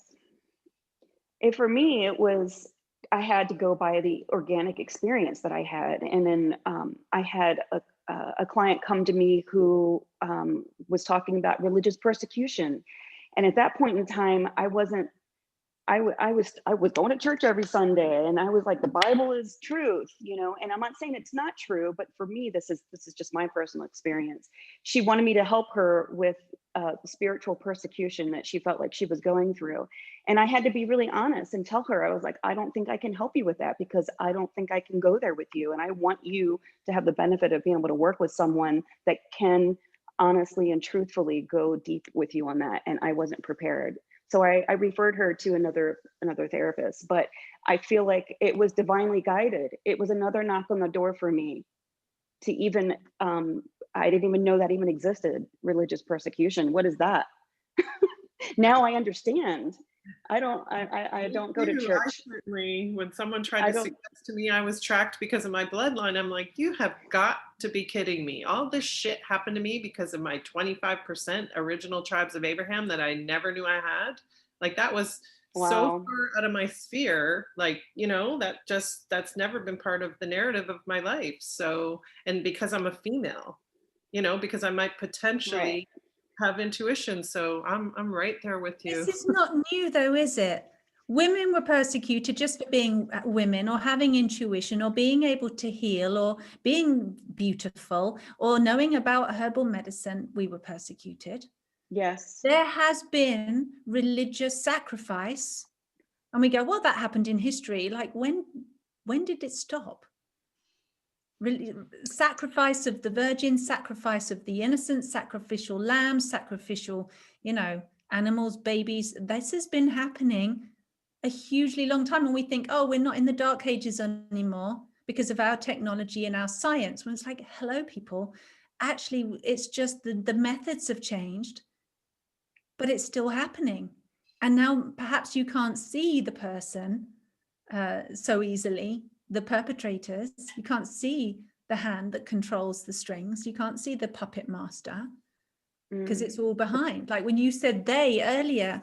Yes. For me, it was, I had to go by the organic experience that I had. And then I had a client come to me who was talking about religious persecution. And at that point in time, I was going to church every Sunday, and I was like, the Bible is truth, you know, and I'm not saying it's not true, but for me, this is just my personal experience. She wanted me to help her with spiritual persecution that she felt like she was going through. And I had to be really honest and tell her, I was like, I don't think I can help you with that, because I don't think I can go there with you. And I want you to have the benefit of being able to work with someone that can honestly and truthfully go deep with you on that. And I wasn't prepared. So I referred her to another therapist, but I feel like it was divinely guided. It was another knock on the door for me to even, I didn't even know that even existed, religious persecution. What is that? Now I understand. I don't go to church. I certainly, when someone tried to suggest to me I was tracked because of my bloodline, I'm like, you have got to be kidding me. All this shit happened to me because of my 25% original tribes of Abraham that I never knew I had. Like, that was so far out of my sphere. Like, you know, that's never been part of the narrative of my life. So, and because I'm a female, you know, because I might potentially have intuition. So I'm right there with you. This is not new though, is it? Women were persecuted just for being women, or having intuition, or being able to heal, or being beautiful, or knowing about herbal medicine. We were persecuted. Yes. There has been religious sacrifice. And we go, well, that happened in history. Like, when did it stop? Sacrifice of the virgin, sacrifice of the innocent, sacrificial lambs, sacrificial, you know, animals, babies. This has been happening a hugely long time. And we think, oh, we're not in the dark ages anymore because of our technology and our science. When it's like, hello, people, actually, it's just the methods have changed, but it's still happening. And now perhaps you can't see the person so easily, the perpetrators. You can't see the hand that controls the strings. You can't see the puppet master, because it's all behind. Like when you said they earlier,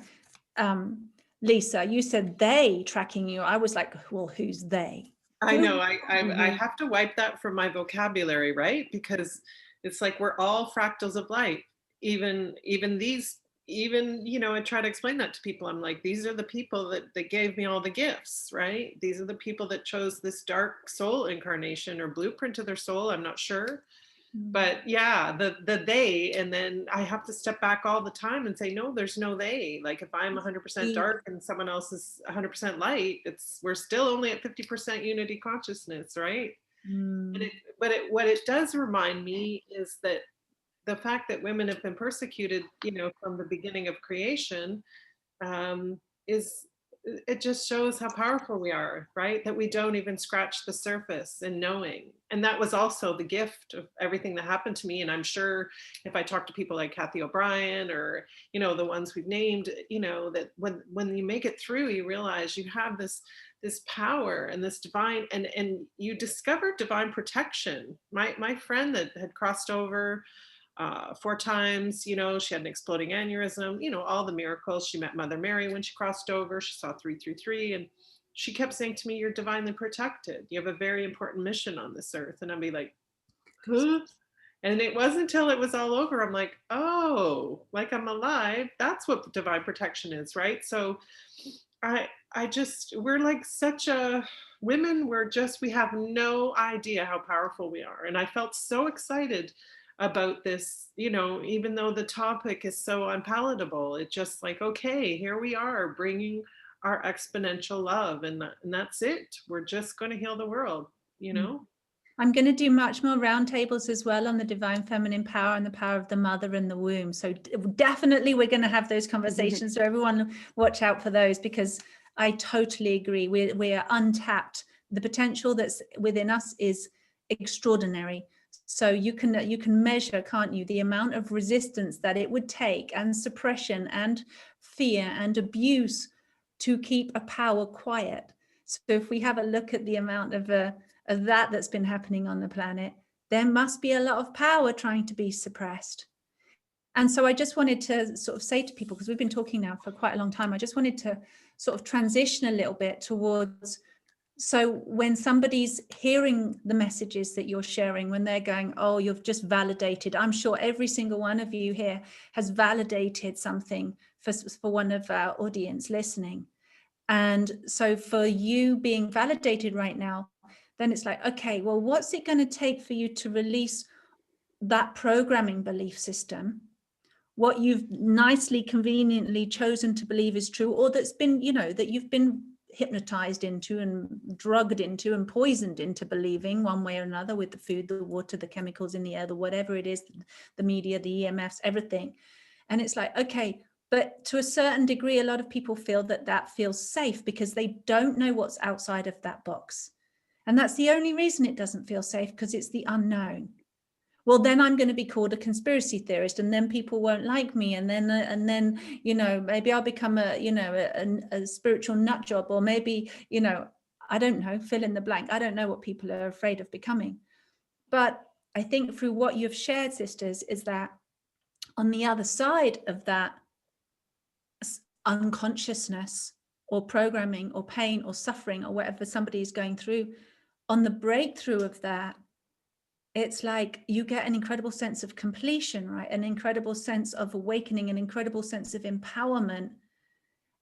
Lisa, you said they tracking you. I was like, well, who's they? I know. I have to wipe that from my vocabulary, right? Because it's like, we're all fractals of light. Even these, you know, I try to explain that to people. I'm like, these are the people that gave me all the gifts, right? These are the people that chose this dark soul incarnation or blueprint of their soul. I'm not sure. But yeah, the they, and then I have to step back all the time and say, no, there's no they. Like, if I'm 100% dark and someone else is 100% light, we're still only at 50% unity consciousness, right? But what it does remind me is that the fact that women have been persecuted, you know, from the beginning of creation, is it just shows how powerful we are, right? That we don't even scratch the surface in knowing. And that was also the gift of everything that happened to me. And I'm sure if I talk to people like Kathy O'Brien or, you know, the ones we've named, you know, that when you make it through, you realize you have this power and this divine, and you discover divine protection. My friend that had crossed over 4 times, you know, she had an exploding aneurysm, you know, all the miracles. She met Mother Mary when she crossed over. She saw 333, and she kept saying to me, "You're divinely protected. You have a very important mission on this earth." And I'd be like, huh? And it wasn't until it was all over, I'm like, oh, like I'm alive. That's what divine protection is, right? So we're like such a women, we have no idea how powerful we are. And I felt so excited about this, you know, even though the topic is so unpalatable. It's just like, okay, here we are bringing our exponential love, and that's it. We're just going to heal the world, you know. I'm going to do much more roundtables as well on the divine feminine power and the power of the mother and the womb. So definitely we're going to have those conversations. So everyone watch out for those, because I totally agree. We're untapped. The potential that's within us is extraordinary. So you can measure, can't you, the amount of resistance that it would take, and suppression and fear and abuse to keep a power quiet. So if we have a look at the amount of that's been happening on the planet, there must be a lot of power trying to be suppressed. And so I just wanted to sort of say to people, because we've been talking now for quite a long time, I just wanted to sort of transition a little bit towards, so when somebody's hearing the messages that you're sharing, when they're going, oh, you've just validated, I'm sure every single one of you here has validated something for one of our audience listening. And so for you being validated right now, then it's like, okay, well, what's it going to take for you to release that programming belief system, what you've nicely, conveniently chosen to believe is true, or that's been, you know, that you've been hypnotized into and drugged into and poisoned into believing one way or another, with the food, the water, the chemicals in the air, the whatever it is, the media, the EMFs, everything. And it's like, okay, but to a certain degree, a lot of people feel that feels safe because they don't know what's outside of that box. And that's the only reason it doesn't feel safe, because it's the unknown. Well, then I'm going to be called a conspiracy theorist, and then people won't like me, and then you know, maybe I'll become a spiritual nut job, or maybe, you know, I don't know, fill in the blank. I don't know what people are afraid of becoming. But I think through what you've shared, sisters, is that on the other side of that unconsciousness or programming or pain or suffering or whatever somebody is going through, on the breakthrough of that, it's like you get an incredible sense of completion, right? An incredible sense of awakening, an incredible sense of empowerment.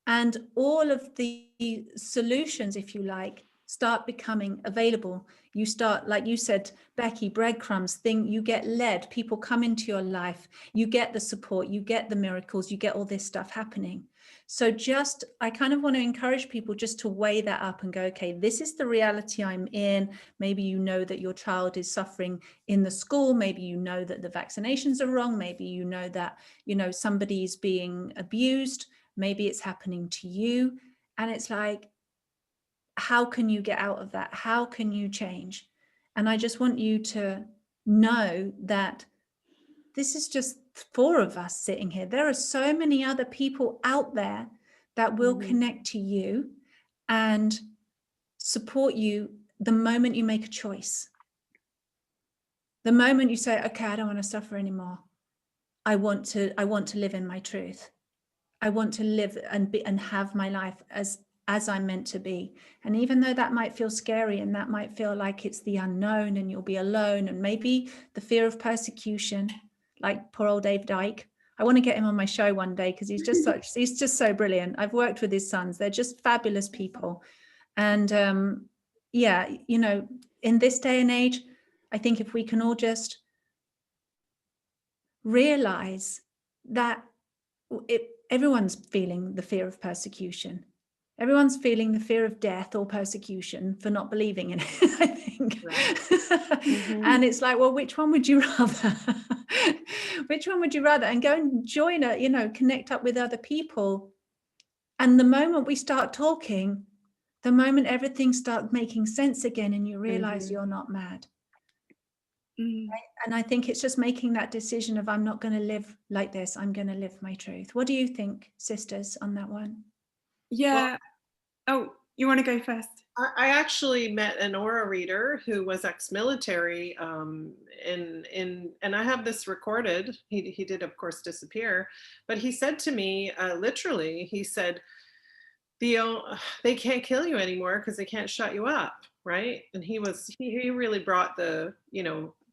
And all of the solutions, if you like, start becoming available. You start, like you said, Becky, breadcrumbs, you get led, people come into your life, you get the support, you get the miracles, you get all this stuff happening. So I kind of want to encourage people just to weigh that up and go, okay, this is the reality I'm in. Maybe you know that your child is suffering in the school. Maybe you know that the vaccinations are wrong. Maybe you know that, you know, somebody's being abused. Maybe it's happening to you. And it's like, how can you get out of that? How can you change? And I just want you to know that this is just 4 of us sitting here. There are so many other people out there that will connect to you and support you the moment you make a choice. The moment you say, okay, I don't want to suffer anymore. I want to live in my truth. I want to live and have my life as I'm meant to be. And even though that might feel scary, and that might feel like it's the unknown and you'll be alone, and maybe the fear of persecution, like poor old Dave Dyke. I want to get him on my show one day, because he's just so brilliant. I've worked with his sons. They're just fabulous people. And yeah, you know, in this day and age, I think if we can all just realize that everyone's feeling the fear of persecution. Everyone's feeling the fear of death or persecution for not believing in it, I think. Right. And it's like, well, which one would you rather? Which one would you rather? And go and join connect up with other people And the moment we start talking, the moment everything starts making sense again and you realize you're not mad. Right? And I think it's just making that decision of, I'm not going to live like this. I'm going to live my truth. What do you think, sisters, on that one? Yeah. Oh, you want to go first? I actually met an aura reader who was ex-military, and I have this recorded. He did, of course, disappear, but he said to me, literally, he said, Theo, they can't kill you anymore because they can't shut you up, right? And he really brought the,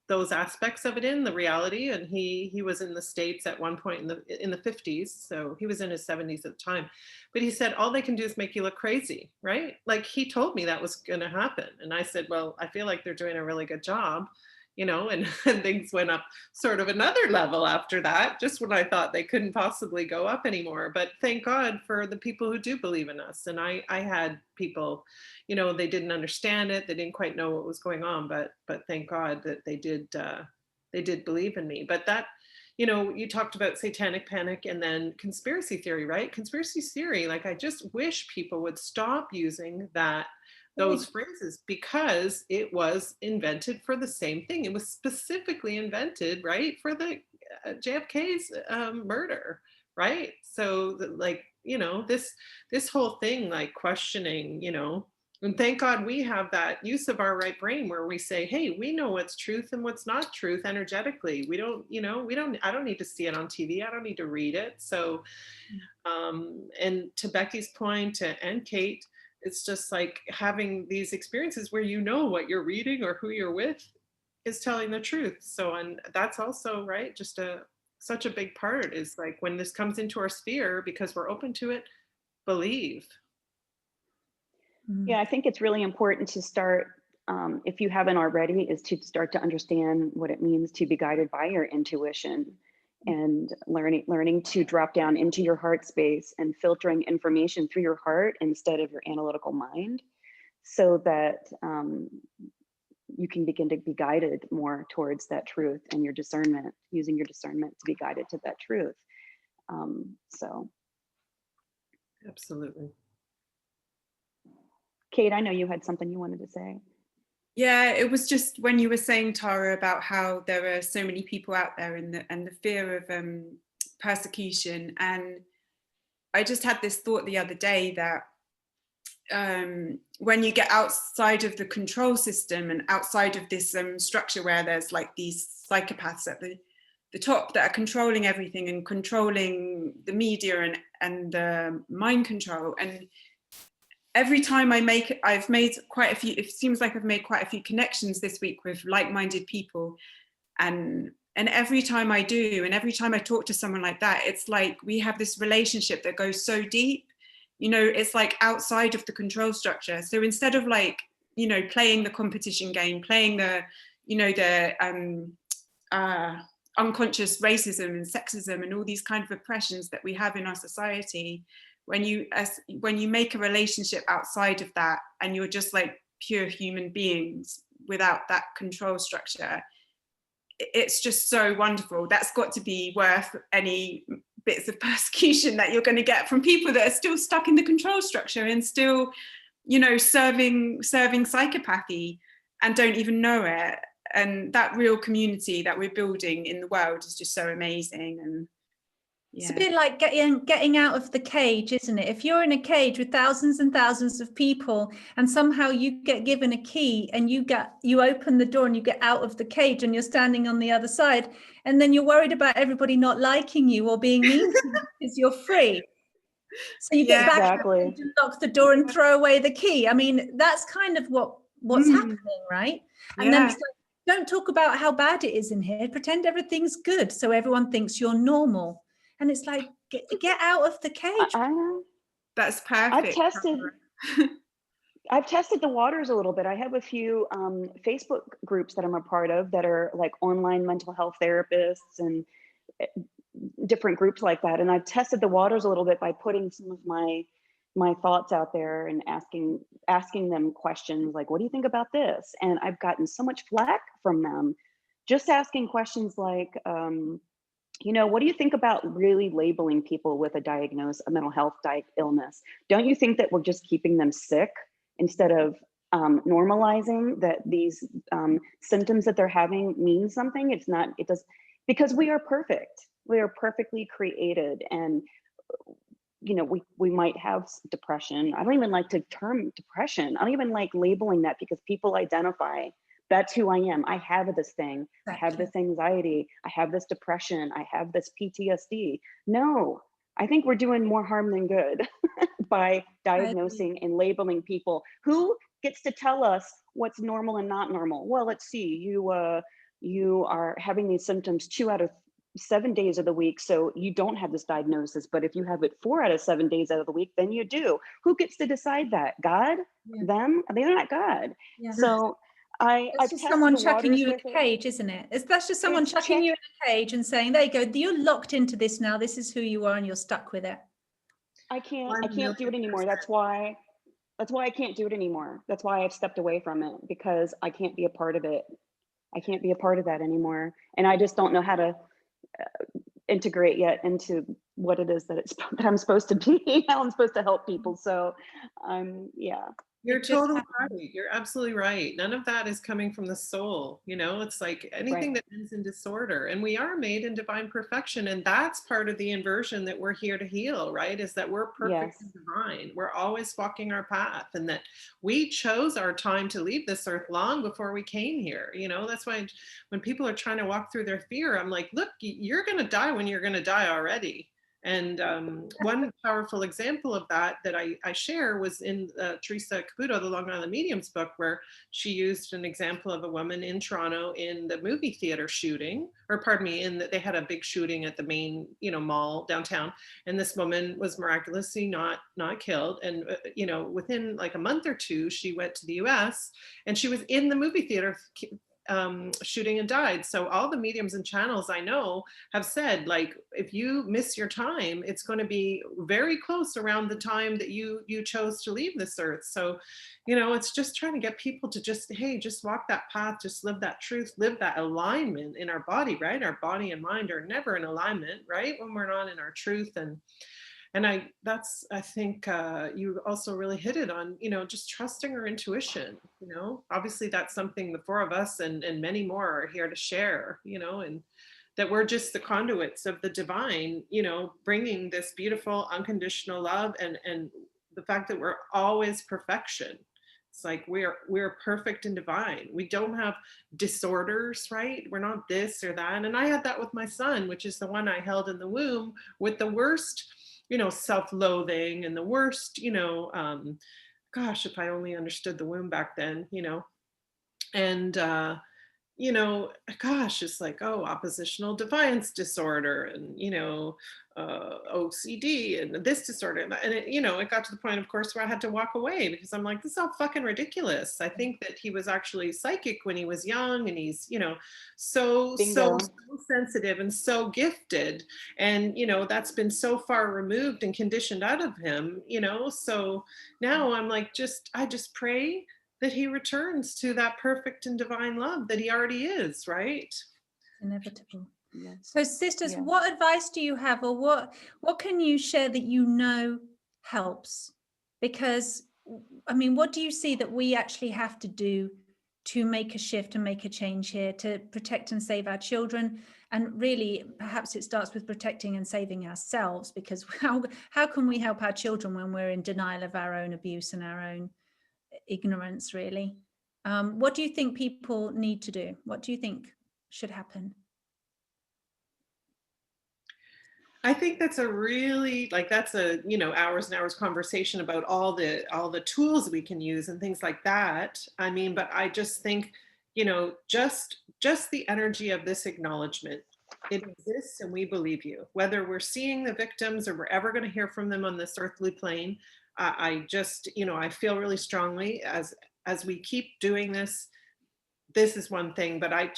those aspects of it in, the reality. And he was in the States at one point in the 50s, so he was in his 70s at the time. But he said, all they can do is make you look crazy, right? Like, he told me that was going to happen. And I said, well, I feel like they're doing a really good job, and things went up sort of another level after that, just when I thought they couldn't possibly go up anymore. But thank God for the people who do believe in us. And I had people, they didn't understand it. They didn't quite know what was going on, but thank God that they did believe in me. But that, you talked about satanic panic and then conspiracy theory, right? Conspiracy theory, like, I just wish people would stop using those phrases, because it was invented for the same thing. It was specifically invented, right, for the JFK's murder, right? So this whole thing, like, questioning, and thank God we have that use of our right brain where we say, hey, we know what's truth and what's not truth energetically. I don't need to see it on TV. I don't need to read it. So, and to Becky's point, and Kate, it's just like having these experiences where what you're reading or who you're with is telling the truth. So, and that's also, right, just such a big part is, like, when this comes into our sphere, because we're open to it, believe. Yeah, I think it's really important to start, if you haven't already, is to start to understand what it means to be guided by your intuition, and learning to drop down into your heart space and filtering information through your heart instead of your analytical mind, so that you can begin to be guided more towards that truth, and your discernment, using your discernment to be guided to that truth. So. Absolutely. Kate, I know you had something you wanted to say. Yeah, it was just when you were saying, Tara, about how there are so many people out there and the fear of persecution. And I just had this thought the other day that when you get outside of the control system and outside of this structure where there's like these psychopaths at the top that are controlling everything and controlling the media and the mind control, and every time I've made quite a few, it seems like I've made quite a few connections this week with like-minded people. And every time I do, and every time I talk to someone like that, it's like we have this relationship that goes so deep, it's like outside of the control structure. So instead of like, playing the competition game, playing the, unconscious racism and sexism and all these kind of oppressions that we have in our society, when you make a relationship outside of that, and you're just like pure human beings without that control structure, it's just so wonderful. That's got to be worth any bits of persecution that you're going to get from people that are still stuck in the control structure and still, serving psychopathy and don't even know it. And that real community that we're building in the world is just so amazing. And it's a bit like getting out of the cage, isn't it? If you're in a cage with thousands and thousands of people, and somehow you get given a key and you open the door and you get out of the cage and you're standing on the other side, and then you're worried about everybody not liking you or being mean to you because you're free. So you get back exactly. and lock the door and throw away the key. I mean, that's kind of what's happening, right? And then it's like, don't talk about how bad it is in here. Pretend everything's good so everyone thinks you're normal. And it's like, get out of the cage. I know. That's perfect. I've tested the waters a little bit. I have a few Facebook groups that I'm a part of that are like online mental health therapists and different groups like that. And I've tested the waters a little bit by putting some of my thoughts out there and asking them questions like, what do you think about this? And I've gotten so much flack from them just asking questions like, you know, what do you think about really labeling people with a mental health illness? Don't you think that we're just keeping them sick instead of normalizing that these symptoms that they're having mean something? It's not, it does, because we are perfect. We are perfectly created. And, you know, we might have depression. I don't even like the term depression. I don't even like labeling that, because people identify, that's who I am. I have this thing. I have this anxiety. I have this depression. I have this PTSD. No, I think we're doing more harm than good by diagnosing and labeling people. Who gets to tell us what's normal and not normal? Well, let's see. You are having these symptoms 2 out of 7 days of the week, so you don't have this diagnosis. But if you have it 4 out of 7 days out of the week, then you do. Who gets to decide that? God? Them? They're not God. So it's just someone chucking you in a cage, isn't it? That's just someone chucking you in a cage and saying, there you go, you're locked into this now. This is who you are and you're stuck with it. I can't do it anymore. That's why I can't do it anymore. That's why I've stepped away from it, because I can't be a part of it. I can't be a part of that anymore. And I just don't know how to integrate yet into what it is that I'm supposed to be, how I'm supposed to help people. So yeah. You're totally right. You're absolutely right. None of that is coming from the soul. You know, it's like anything that ends in disorder. And we are made in divine perfection. And that's part of the inversion that we're here to heal, right? Is that we're perfect and divine. We're always walking our path, and that we chose our time to leave this earth long before we came here. You know, that's why when people are trying to walk through their fear, I'm like, look, you're going to die when you're going to die already. And one powerful example of that I share was in Teresa Caputo, the Long Island Medium's book, where she used an example of a woman in Toronto in the movie theater shooting, or pardon me, they had a big shooting at the main, mall downtown, and this woman was miraculously not killed. And within like a month or two, she went to the U.S. and she was in the movie theater shooting and died. So all the mediums and channels I know have said, like, if you miss your time, it's going to be very close around the time that you chose to leave this earth. So, it's just trying to get people to just walk that path, just live that truth, live that alignment in our body, right? Our body and mind are never in alignment, right? When we're not in our truth. And I think you also really hit it on, just trusting our intuition. Obviously that's something the four of us and many more are here to share, and that we're just the conduits of the divine, bringing this beautiful unconditional love, and the fact that we're always perfection. It's like we're perfect and divine. We don't have disorders, right? We're not this or that. And I had that with my son, which is the one I held in the womb with the worst, self-loathing and the worst, gosh, if I only understood the womb back then, and gosh, it's like, oppositional defiance disorder, and OCD and this disorder, and it got to the point, of course, where I had to walk away, because I'm like, this is all fucking ridiculous. I think that he was actually psychic when he was young, and he's so sensitive and so gifted, and that's been so far removed and conditioned out of him, so now I'm like, I just pray that he returns to that perfect and divine love that he already is, right? Inevitable. Yeah. So sisters, what advice do you have, or what can you share that helps? Because I mean, what do you see that we actually have to do to make a shift and make a change here to protect and save our children? And really, perhaps it starts with protecting and saving ourselves, because how can we help our children when we're in denial of our own abuse and our own ignorance, really? What do you think people need to do? What do you think should happen? I think that's a really, that's a, hours and hours conversation about all the tools we can use and things like that. I mean, but I just think, just the energy of this acknowledgement. It exists and we believe you. Whether we're seeing the victims or we're ever going to hear from them on this earthly plane, I just, I feel really strongly as we keep doing this. This is one thing, but I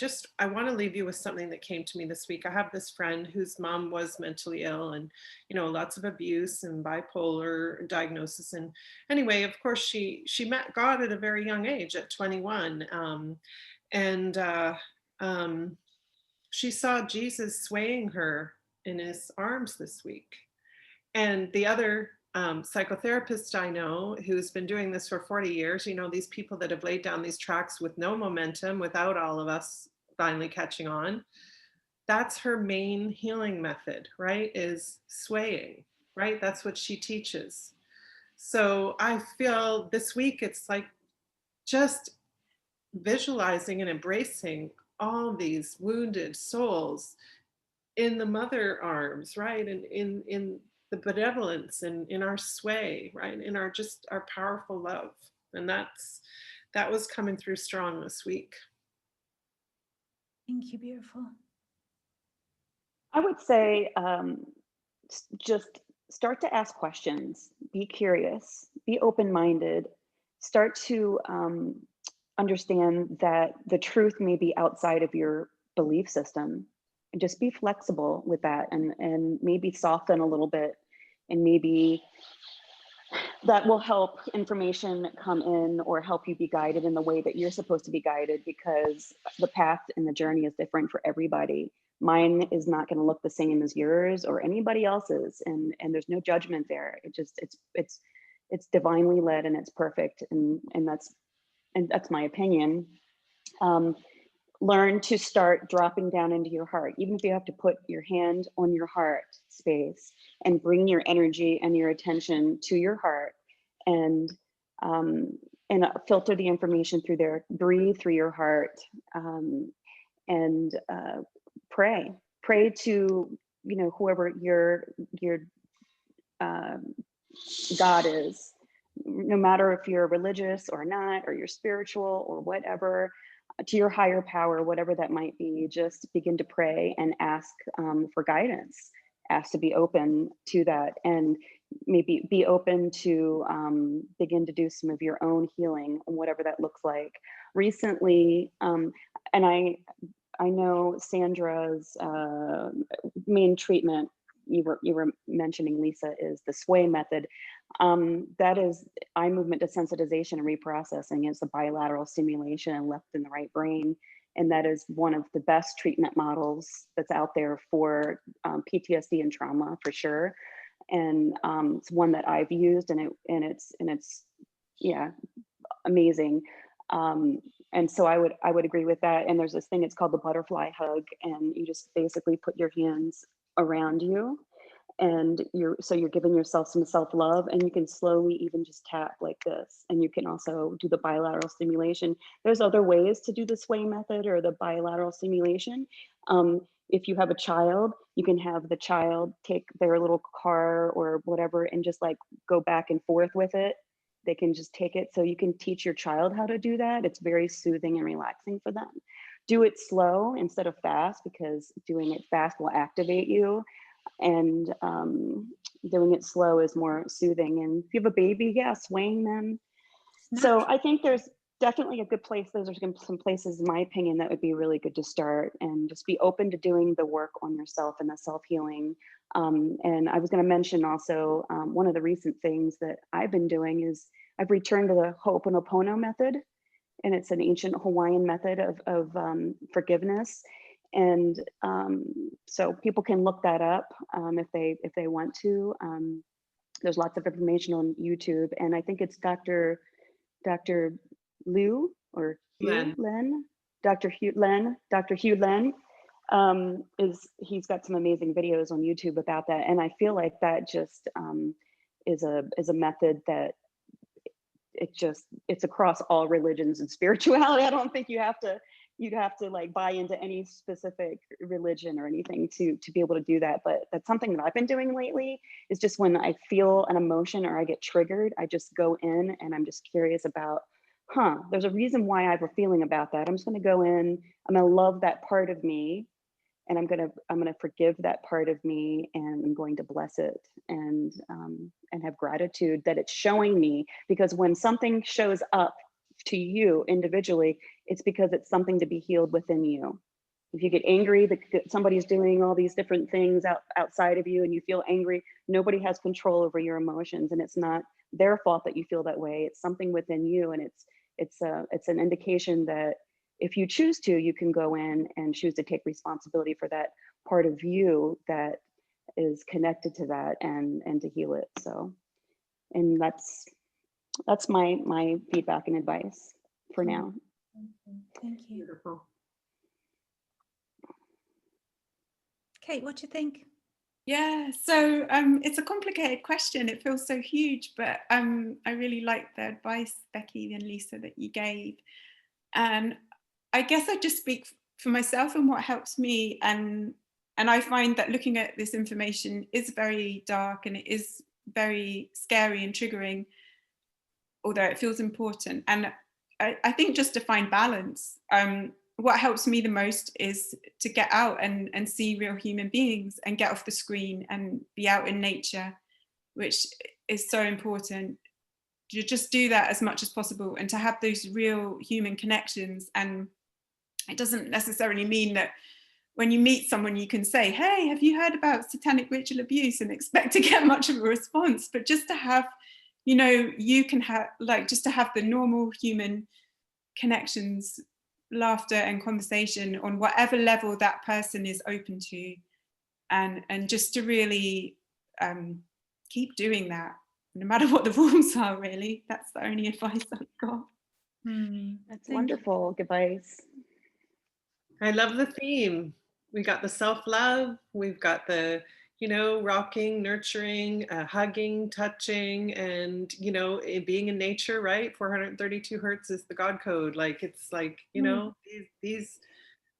want to leave you with something that came to me this week. I have this friend whose mom was mentally ill, and, lots of abuse and bipolar diagnosis. And anyway, of course, she met God at a very young age, at 21. she saw Jesus swaying her in his arms this week. And the other psychotherapist I know who's been doing this for 40 years, you know, these people that have laid down these tracks with no momentum, without all of us finally catching on, that's her main healing method, right? Is swaying, right? That's what she teaches. So I feel this week it's like just visualizing and embracing all these wounded souls in the mother arms, right? And in the benevolence and in our sway, right? In our just our powerful love. And that was coming through strong this week. Thank you, beautiful. I would say just start to ask questions, be curious, be open-minded, start to understand that the truth may be outside of your belief system, and just be flexible with that, and maybe soften a little bit, and maybe that will help information come in or help you be guided in the way that you're supposed to be guided, because the path and the journey is different for everybody. Mine is not going to look the same as yours or anybody else's, and there's no judgment there. It's divinely led, and it's perfect, and that's my opinion. Learn to start dropping down into your heart, even if you have to put your hand on your heart space and bring your energy and your attention to your heart, and filter the information through there, breathe through your heart, and pray to, you know, whoever your God is, no matter if you're religious or not, or you're spiritual or whatever, to your higher power, whatever that might be. Just begin to pray and ask for guidance, ask to be open to that, and maybe be open to begin to do some of your own healing, whatever that looks like. Recently, and I know Sandra's main treatment, you were mentioning, Lisa, is the sway method. That is eye movement desensitization and reprocessing. It's a bilateral stimulation and left and the right brain. And that is one of the best treatment models that's out there for PTSD and trauma, for sure. And it's one that I've used, and it's yeah, amazing. And so I would agree with that. And there's this thing, it's called the butterfly hug, and you just basically put your hands around you, and you're giving yourself some self-love, and you can slowly even just tap like this, and you can also do the bilateral stimulation. There's other ways to do the sway method or the bilateral stimulation. If you have a child, you can have the child take their little car or whatever and just like go back and forth with it. They can just take it. So you can teach your child how to do that. It's very soothing and relaxing for them. Do it slow instead of fast, because doing it fast will activate you, and doing it slow is more soothing. And if you have a baby, yeah, swaying them. So I think there's definitely a good place. Those are some places, in my opinion, that would be really good to start, and just be open to doing the work on yourself and the self-healing. And I was going to mention also, one of the recent things that I've been doing is I've returned to the Ho'oponopono method, and it's an ancient Hawaiian method of forgiveness. And so people can look that up if they want to. There's lots of information on YouTube, and I think it's Dr. Liu or Hugh Len, Dr. Hugh Len, he's got some amazing videos on YouTube about that. And I feel like that just is a method that it's across all religions and spirituality. I don't think you'd have to like buy into any specific religion or anything to be able to do that. But that's something that I've been doing lately, is just when I feel an emotion or I get triggered, I just go in and I'm just curious about, there's a reason why I have a feeling about that. I'm just going to go in, I'm going to love that part of me, and I'm going to forgive that part of me, and I'm going to bless it, and have gratitude that it's showing me. Because when something shows up to you individually, it's because it's something to be healed within you. If you get angry that somebody's doing all these different things outside of you, and you feel angry, nobody has control over your emotions, and it's not their fault that you feel that way. It's something within you, and it's an indication that if you choose to, you can go in and choose to take responsibility for that part of you that is connected to that, and to heal it. So, and that's my feedback and advice for now. Thank you. Beautiful. Kate, what do you think? Yeah, so it's a complicated question. It feels so huge, but I really like the advice, Becky and Lisa, that you gave. And I guess I just speak for myself and what helps me. And I find that looking at this information is very dark and it is very scary and triggering, although it feels important. And I think just to find balance, what helps me the most is to get out and see real human beings and get off the screen and be out in nature, which is so important. You just do that as much as possible and to have those real human connections. And it doesn't necessarily mean that when you meet someone you can say, hey, have you heard about satanic ritual abuse, and expect to get much of a response. But just to have, you can have, like, just to have the normal human connections, laughter and conversation on whatever level that person is open to, and just to really keep doing that no matter what the rules are. Really, that's the only advice I've got. That's wonderful advice. I love the theme. We got the self-love, we've got the, rocking, nurturing, hugging, touching, and, being in nature, right? 432 hertz is the God code. Like, it's like, these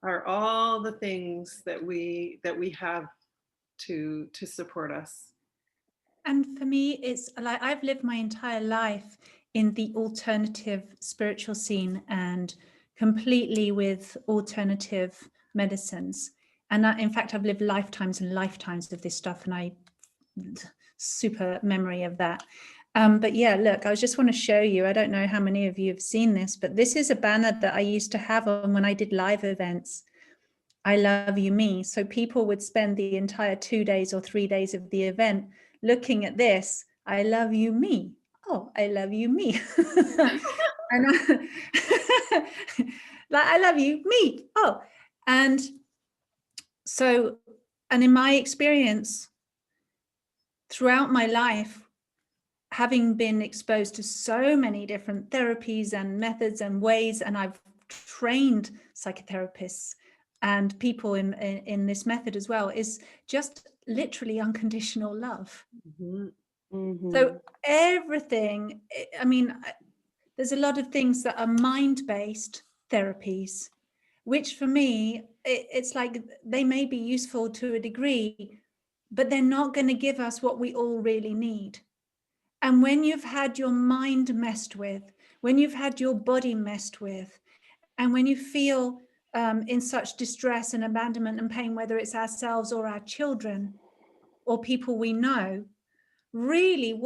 are all the things that we have to support us. And for me, it's like I've lived my entire life in the alternative spiritual scene and completely with alternative medicines. And in fact, I've lived lifetimes and lifetimes of this stuff, and I super memory of that. But yeah, look, I just want to show you, I don't know how many of you have seen this, but this is a banner that I used to have on when I did live events. I love you, me. So people would spend the entire 2 days or 3 days of the event looking at this. I love you, me. Oh, I love you, me. And like, I love you, me. Oh, and so, and in my experience throughout my life, having been exposed to so many different therapies and methods and ways, and I've trained psychotherapists and people in this method as well, is just literally unconditional love. Mm-hmm. Mm-hmm. So everything, I mean, there's a lot of things that are mind-based therapies, which for me, it's like they may be useful to a degree, but they're not going to give us what we all really need. And when you've had your mind messed with, when you've had your body messed with, and when you feel in such distress and abandonment and pain, whether it's ourselves or our children or people we know, really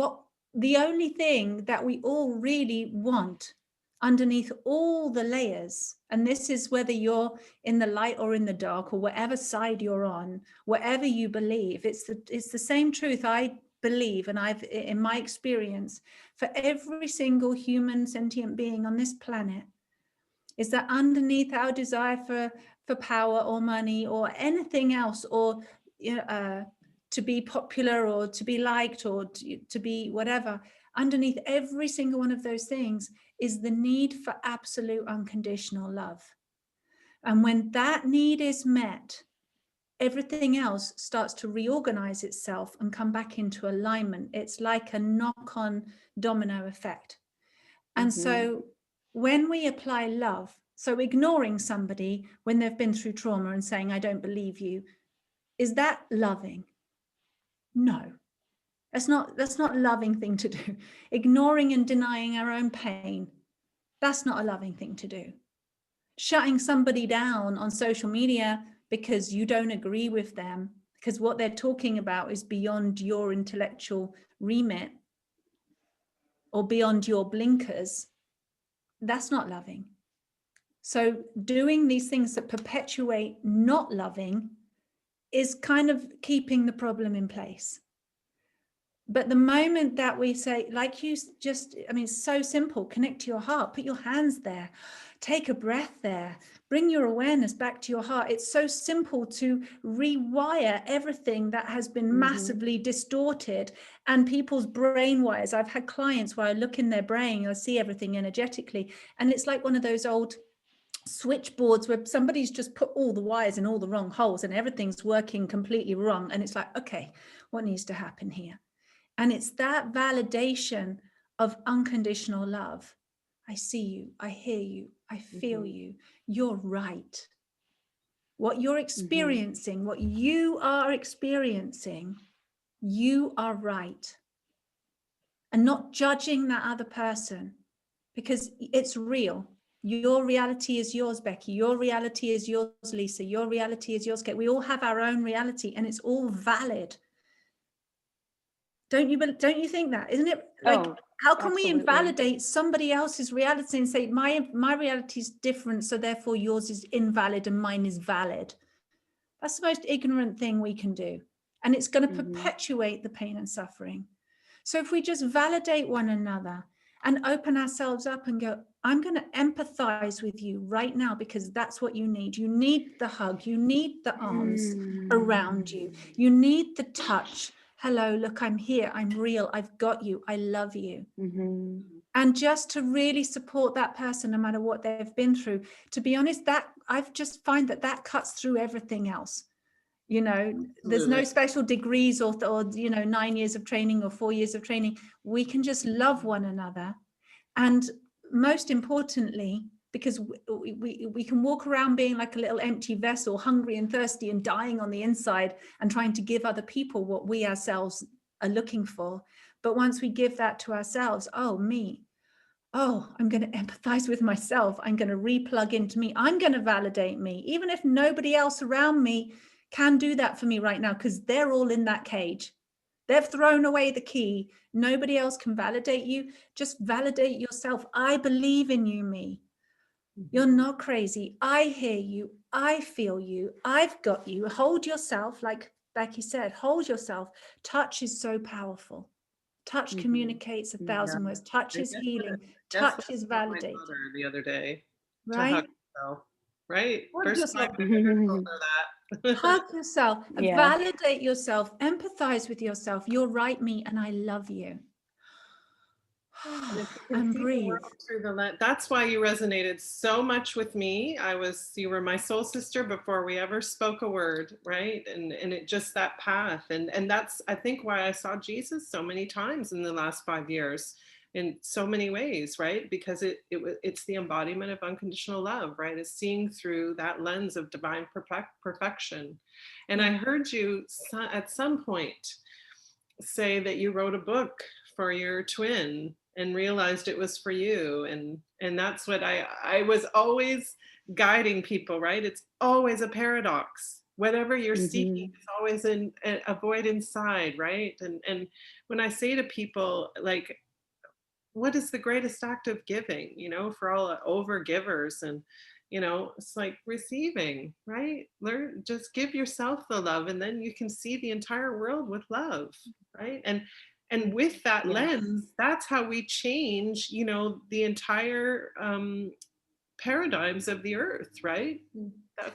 the only thing that we all really want underneath all the layers, and this is whether you're in the light or in the dark or whatever side you're on, whatever you believe, it's the same truth I believe, and I've, in my experience, for every single human sentient being on this planet, is that underneath our desire for power or money or anything else, or to be popular or to be liked or to be whatever, underneath every single one of those things is the need for absolute unconditional love. And when that need is met, everything else starts to reorganize itself and come back into alignment. It's like a knock-on domino effect. And so when we apply love, so ignoring somebody when they've been through trauma and saying, I don't believe you, is that loving? No, that's not a loving thing to do. Ignoring and denying our own pain, that's not a loving thing to do. Shutting somebody down on social media because you don't agree with them, because what they're talking about is beyond your intellectual remit or beyond your blinkers, that's not loving. So doing these things that perpetuate not loving is kind of keeping the problem in place. But the moment that we say, like you just, I mean, it's so simple, connect to your heart, put your hands there, take a breath there, bring your awareness back to your heart. It's so simple to rewire everything that has been massively distorted and people's brain wires. I've had clients where I look in their brain, I see everything energetically, and it's like one of those old switchboards where somebody's just put all the wires in all the wrong holes and everything's working completely wrong. And it's like, okay, what needs to happen here? And it's that validation of unconditional love. I see you, I hear you, I feel you, you're right. What you're experiencing, what you are experiencing, you are right. And not judging that other person, because it's real. Your reality is yours, Becky. Your reality is yours, Lisa. Your reality is yours, Kate. We all have our own reality and it's all valid. Don't you think that? Isn't it like, how can we invalidate somebody else's reality and say my reality is different, so therefore yours is invalid and mine is valid? That's the most ignorant thing we can do. And it's going to perpetuate the pain and suffering. So if we just validate one another and open ourselves up and go, I'm going to empathize with you right now because that's what you need. You need the hug. You need the arms around you. You need the touch. Hello, look, I'm here. I'm real. I've got you. I love you. And just to really support that person, no matter what they've been through, to be honest, that I've just find that cuts through everything else. You know, there's no special degrees or 9 years of training or 4 years of training. We can just love one another. And most importantly, because we can walk around being like a little empty vessel, hungry and thirsty and dying on the inside and trying to give other people what we ourselves are looking for. But once we give that to ourselves, I'm going to empathize with myself. I'm going to replug into me. I'm going to validate me, even if nobody else around me can do that for me right now, because they're all in that cage. They've thrown away the key. Nobody else can validate you. Just validate yourself. I believe in you, me. You're not crazy. I hear you. I feel you. I've got you. Hold yourself, like Becky said, hold yourself. Touch is so powerful. Touch communicates 1,000 words. Touch is healing. Touch is validating. The other day, right? To hug yourself, right? Hug First yourself. time I ever told her that. Hug yourself. Validate yourself. Empathize with yourself. You're right, me, and I love you. And breathe. Through the lens. That's why you resonated so much with me. You were my soul sister before we ever spoke a word, right? And it just that path. And that's, I think, why I saw Jesus so many times in the last 5 years in so many ways, right? Because it's the embodiment of unconditional love, right? It's seeing through that lens of divine perfection. And I heard you at some point say that you wrote a book for your twin and realized it was for you. And that's what I was always guiding people, right? It's always a paradox. Whatever you're seeking is always a void inside, right? And when I say to people, like, what is the greatest act of giving, for all over givers? And, it's like receiving, right? Just give yourself the love, and then you can see the entire world with love, right? And with that lens, that's how we change, the entire paradigms of the earth, right?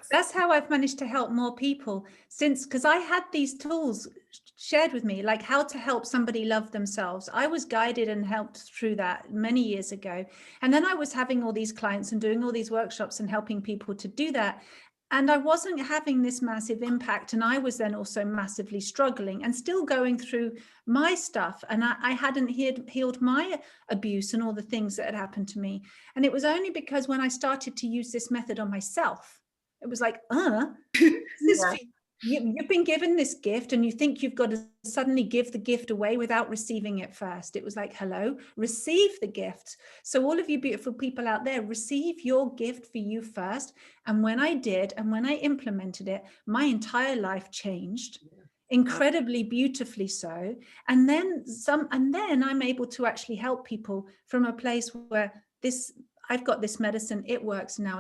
That's how I've managed to help more people since, because I had these tools shared with me, like how to help somebody love themselves. I was guided and helped through that many years ago. And then I was having all these clients and doing all these workshops and helping people to do that. And I wasn't having this massive impact. And I was then also massively struggling and still going through my stuff. And I hadn't healed my abuse and all the things that had happened to me. And it was only because when I started to use this method on myself, it was like, you've been given this gift and you think you've got to suddenly give the gift away without receiving it first. It was like, hello, receive the gift. So all of you beautiful people out there, receive your gift for you first. And when I did, and when I implemented it, my entire life changed. Incredibly beautifully so. And then I'm able to actually help people from a place where I've got this medicine, it works, now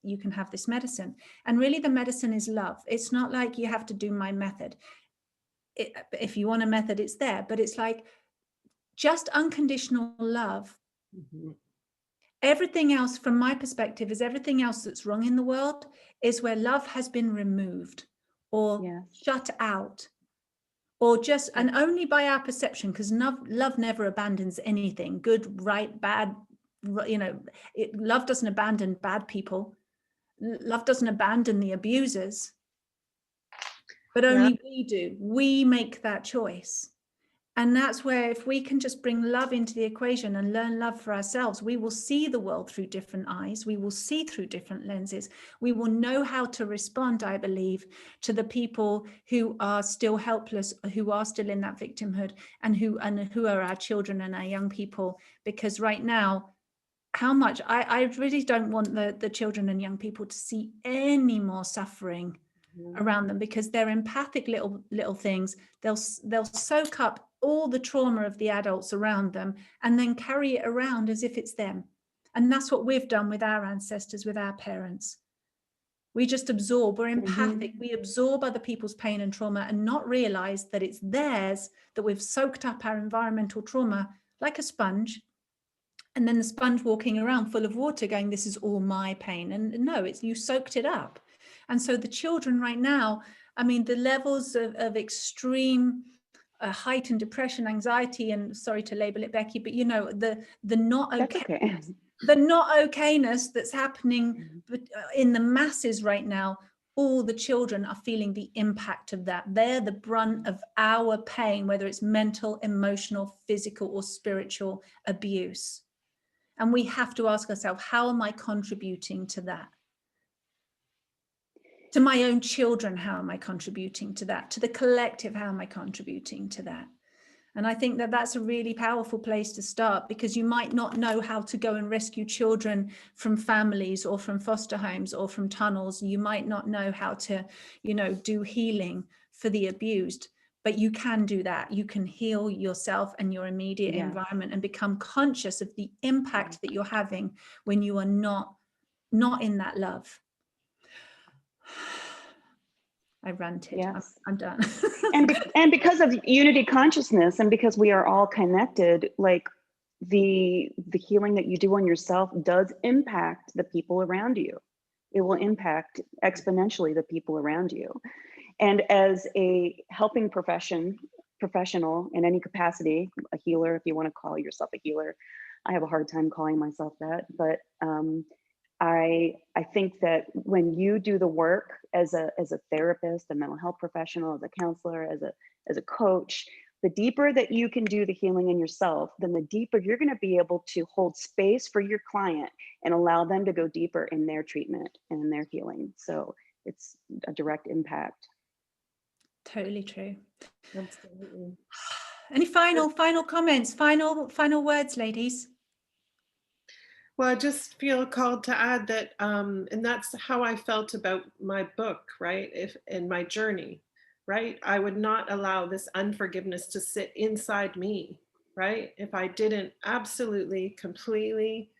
you can have this medicine. And really the medicine is love. It's not like you have to do my method. if you want a method, it's there, but it's like just unconditional love. Mm-hmm. Everything else, from my perspective, is everything else that's wrong in the world is where love has been removed or shut out, or just, and only by our perception, because love never abandons anything, good, right, bad, you know, love doesn't abandon bad people. Love doesn't abandon the abusers, but only we do. We make that choice. And that's where, if we can just bring love into the equation and learn love for ourselves, we will see the world through different eyes. We will see through different lenses. We will know how to respond, I believe, to the people who are still helpless, who are still in that victimhood, and who are our children and our young people. Because right now, how much I really don't want the children and young people to see any more suffering around them, because they're empathic little things. They'll soak up all the trauma of the adults around them and then carry it around as if it's them. And that's what we've done with our ancestors, with our parents. We just absorb, we're empathic. We absorb other people's pain and trauma and not realize that it's theirs, that we've soaked up our environmental trauma like a sponge. And then the sponge walking around full of water going, this is all my pain. And no, it's you soaked it up. And so the children right now, I mean, the levels of extreme heightened depression, anxiety, and sorry to label it, Becky, but you know, the not okay, the not okayness that's happening in the masses right now. All the children are feeling the impact of that. They're the brunt of our pain, whether it's mental, emotional, physical, or spiritual abuse. And we have to ask ourselves, how am I contributing to that? To my own children, how am I contributing to that? To the collective, how am I contributing to that? And I think that that's a really powerful place to start, because you might not know how to go and rescue children from families or from foster homes or from tunnels. You might not know how to, you know, do healing for the abused, but you can do that. You can heal yourself and your immediate environment and become conscious of the impact that you're having when you are not in that love. I ranted. Yes. I'm done. and because of unity consciousness, and because we are all connected, like the healing that you do on yourself does impact the people around you. It will impact exponentially the people around you. And as a helping professional in any capacity, a healer, if you want to call yourself a healer, I have a hard time calling myself that, but I think that when you do the work as a therapist, a mental health professional, as a counselor, as a coach, the deeper that you can do the healing in yourself, then the deeper you're going to be able to hold space for your client and allow them to go deeper in their treatment and in their healing. So it's a direct impact. Totally true. Absolutely. Any final comments, final words, ladies? Well, I just feel called to add that, and that's how I felt about my book, right? If in my journey, right? I would not allow this unforgiveness to sit inside me, right? If I didn't absolutely, completely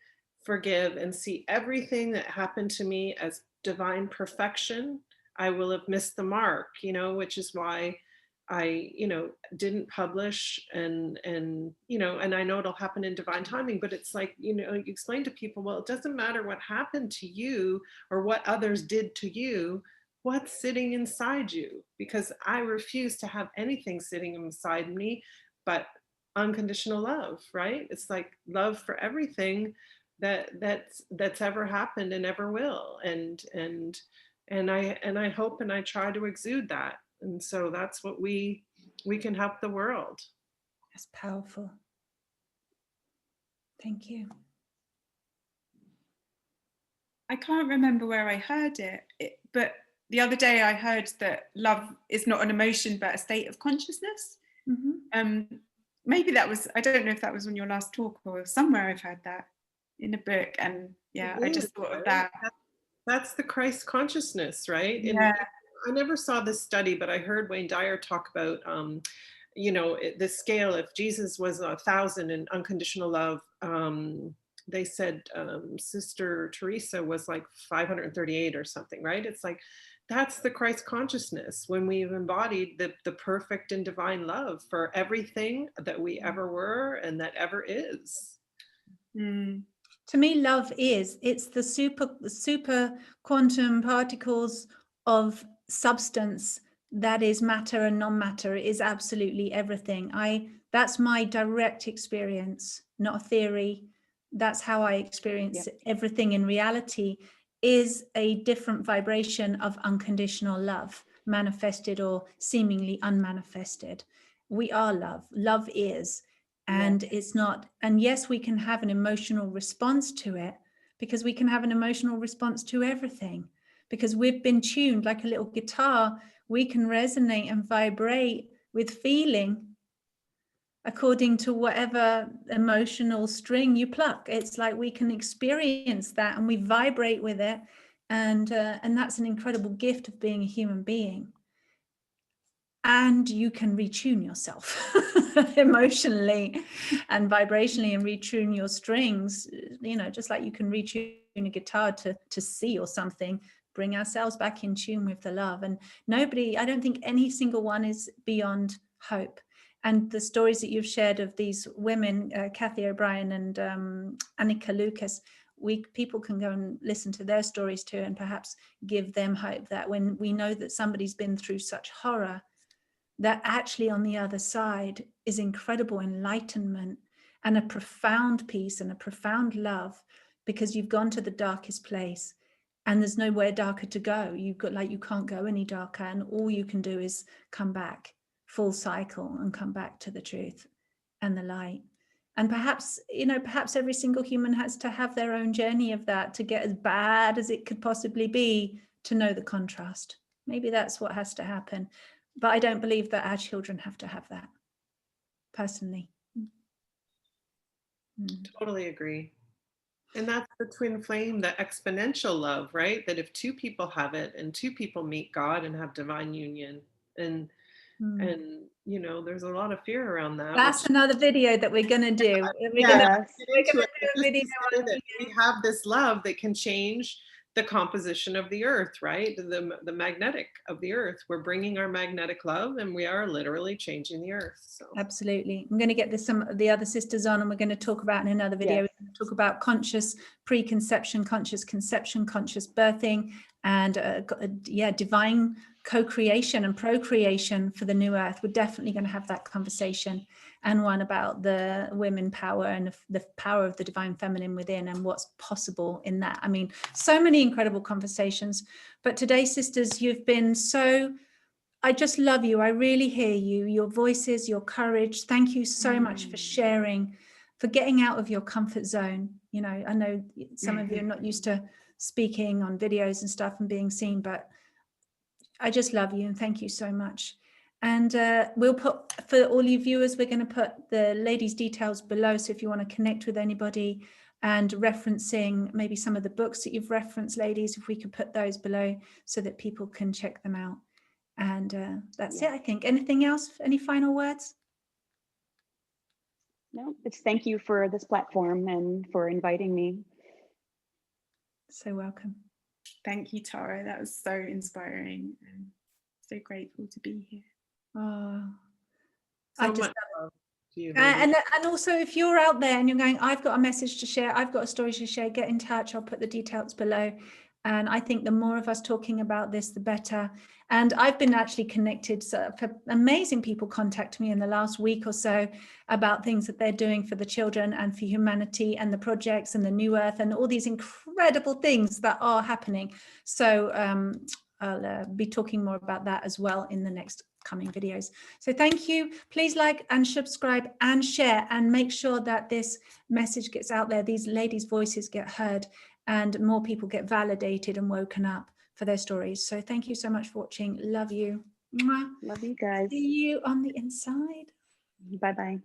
forgive and see everything that happened to me as divine perfection, I will have missed the mark, you know, which is why I, you know, didn't publish and, you know, and I know it'll happen in divine timing, but it's like, you know, you explain to people, well, it doesn't matter what happened to you or what others did to you, what's sitting inside you, because I refuse to have anything sitting inside me but unconditional love, right? It's like love for everything that's ever happened and ever will. And I hope and I try to exude that. And so that's what we can help the world. That's powerful. Thank you. I can't remember where I heard it, but the other day I heard that love is not an emotion, but a state of consciousness. Maybe that was, I don't know if that was on your last talk or somewhere I've heard that in a book. And yeah, I just thought of that. That's the Christ consciousness, right? Yeah. And I never saw this study, but I heard Wayne Dyer talk about, you know, the scale. If Jesus was 1,000 in unconditional love, they said Sister Teresa was like 538 or something, right? It's like, that's the Christ consciousness, when we've embodied the perfect and divine love for everything that we ever were and that ever is. To me, love it's the super quantum particles of substance that is matter and non-matter. It is absolutely everything. That's my direct experience, not a theory. That's how I experience everything in reality, is a different vibration of unconditional love, manifested or seemingly unmanifested. We are love. Love is. And it's not, and yes, we can have an emotional response to it, because we can have an emotional response to everything, because we've been tuned like a little guitar. We can resonate and vibrate with feeling according to whatever emotional string you pluck. It's like we can experience that and we vibrate with it. And that's an incredible gift of being a human being. And you can retune yourself emotionally and vibrationally, and retune your strings, just like you can retune a guitar to C or something, bring ourselves back in tune with the love. And I don't think any single one is beyond hope. And the stories that you've shared of these women, Kathy O'Brien and Annika Lucas, people can go and listen to their stories too, and perhaps give them hope that when we know that somebody's been through such horror, that actually on the other side is incredible enlightenment and a profound peace and a profound love, because you've gone to the darkest place and there's nowhere darker to go. You can't go any darker, and all you can do is come back full cycle and come back to the truth and the light. And perhaps every single human has to have their own journey of that, to get as bad as it could possibly be, to know the contrast. Maybe that's what has to happen. But I don't believe that our children have to have that, personally. Totally agree. And that's the twin flame, the exponential love, right? That if two people have it, and two people meet God and have divine union, and there's a lot of fear around that. That's another video that we're going to do. We're going to do a video on that we have this love that can change the composition of the earth, right? The magnetic of the earth. We're bringing our magnetic love, and we are literally changing the earth. So. Absolutely. I'm going to get some of the other sisters on, and we're going to talk about in another video. We're going to talk about conscious preconception, conscious conception, conscious birthing, and divine co-creation and procreation for the new earth. We're definitely going to have that conversation, and one about the women power and the power of the divine feminine within, and what's possible in that. I mean, so many incredible conversations. But today, sisters, you've been I just love you. I really hear you, your voices, your courage. Thank you so much for sharing, for getting out of your comfort zone. I know some of you are not used to speaking on videos and stuff and being seen, but I just love you, and thank you so much. And we'll put, for all you viewers, we're going to put the ladies' details below. So if you want to connect with anybody and referencing maybe some of the books that you've referenced, ladies, if we could put those below so that people can check them out. And that's it, I think. Anything else? Any final words? No, it's thank you for this platform and for inviting me. So welcome. Thank you, Tara. That was so inspiring. I'm so grateful to be here. Oh, so much love to you. And also, if you're out there and you're going, I've got a message to share, I've got a story to share, get in touch. I'll put the details below. And I think the more of us talking about this, the better. And I've been actually connected. So amazing people contact me in the last week or so about things that they're doing for the children and for humanity, and the projects and the new earth and all these incredible things that are happening. So I'll be talking more about that as well in the next coming videos. So thank you. Please like and subscribe and share, and make sure that this message gets out there. These ladies' voices get heard, and more people get validated and woken up for their stories. So thank you so much for watching. Love you. Mwah. Love you guys. See you on the inside. Bye-bye.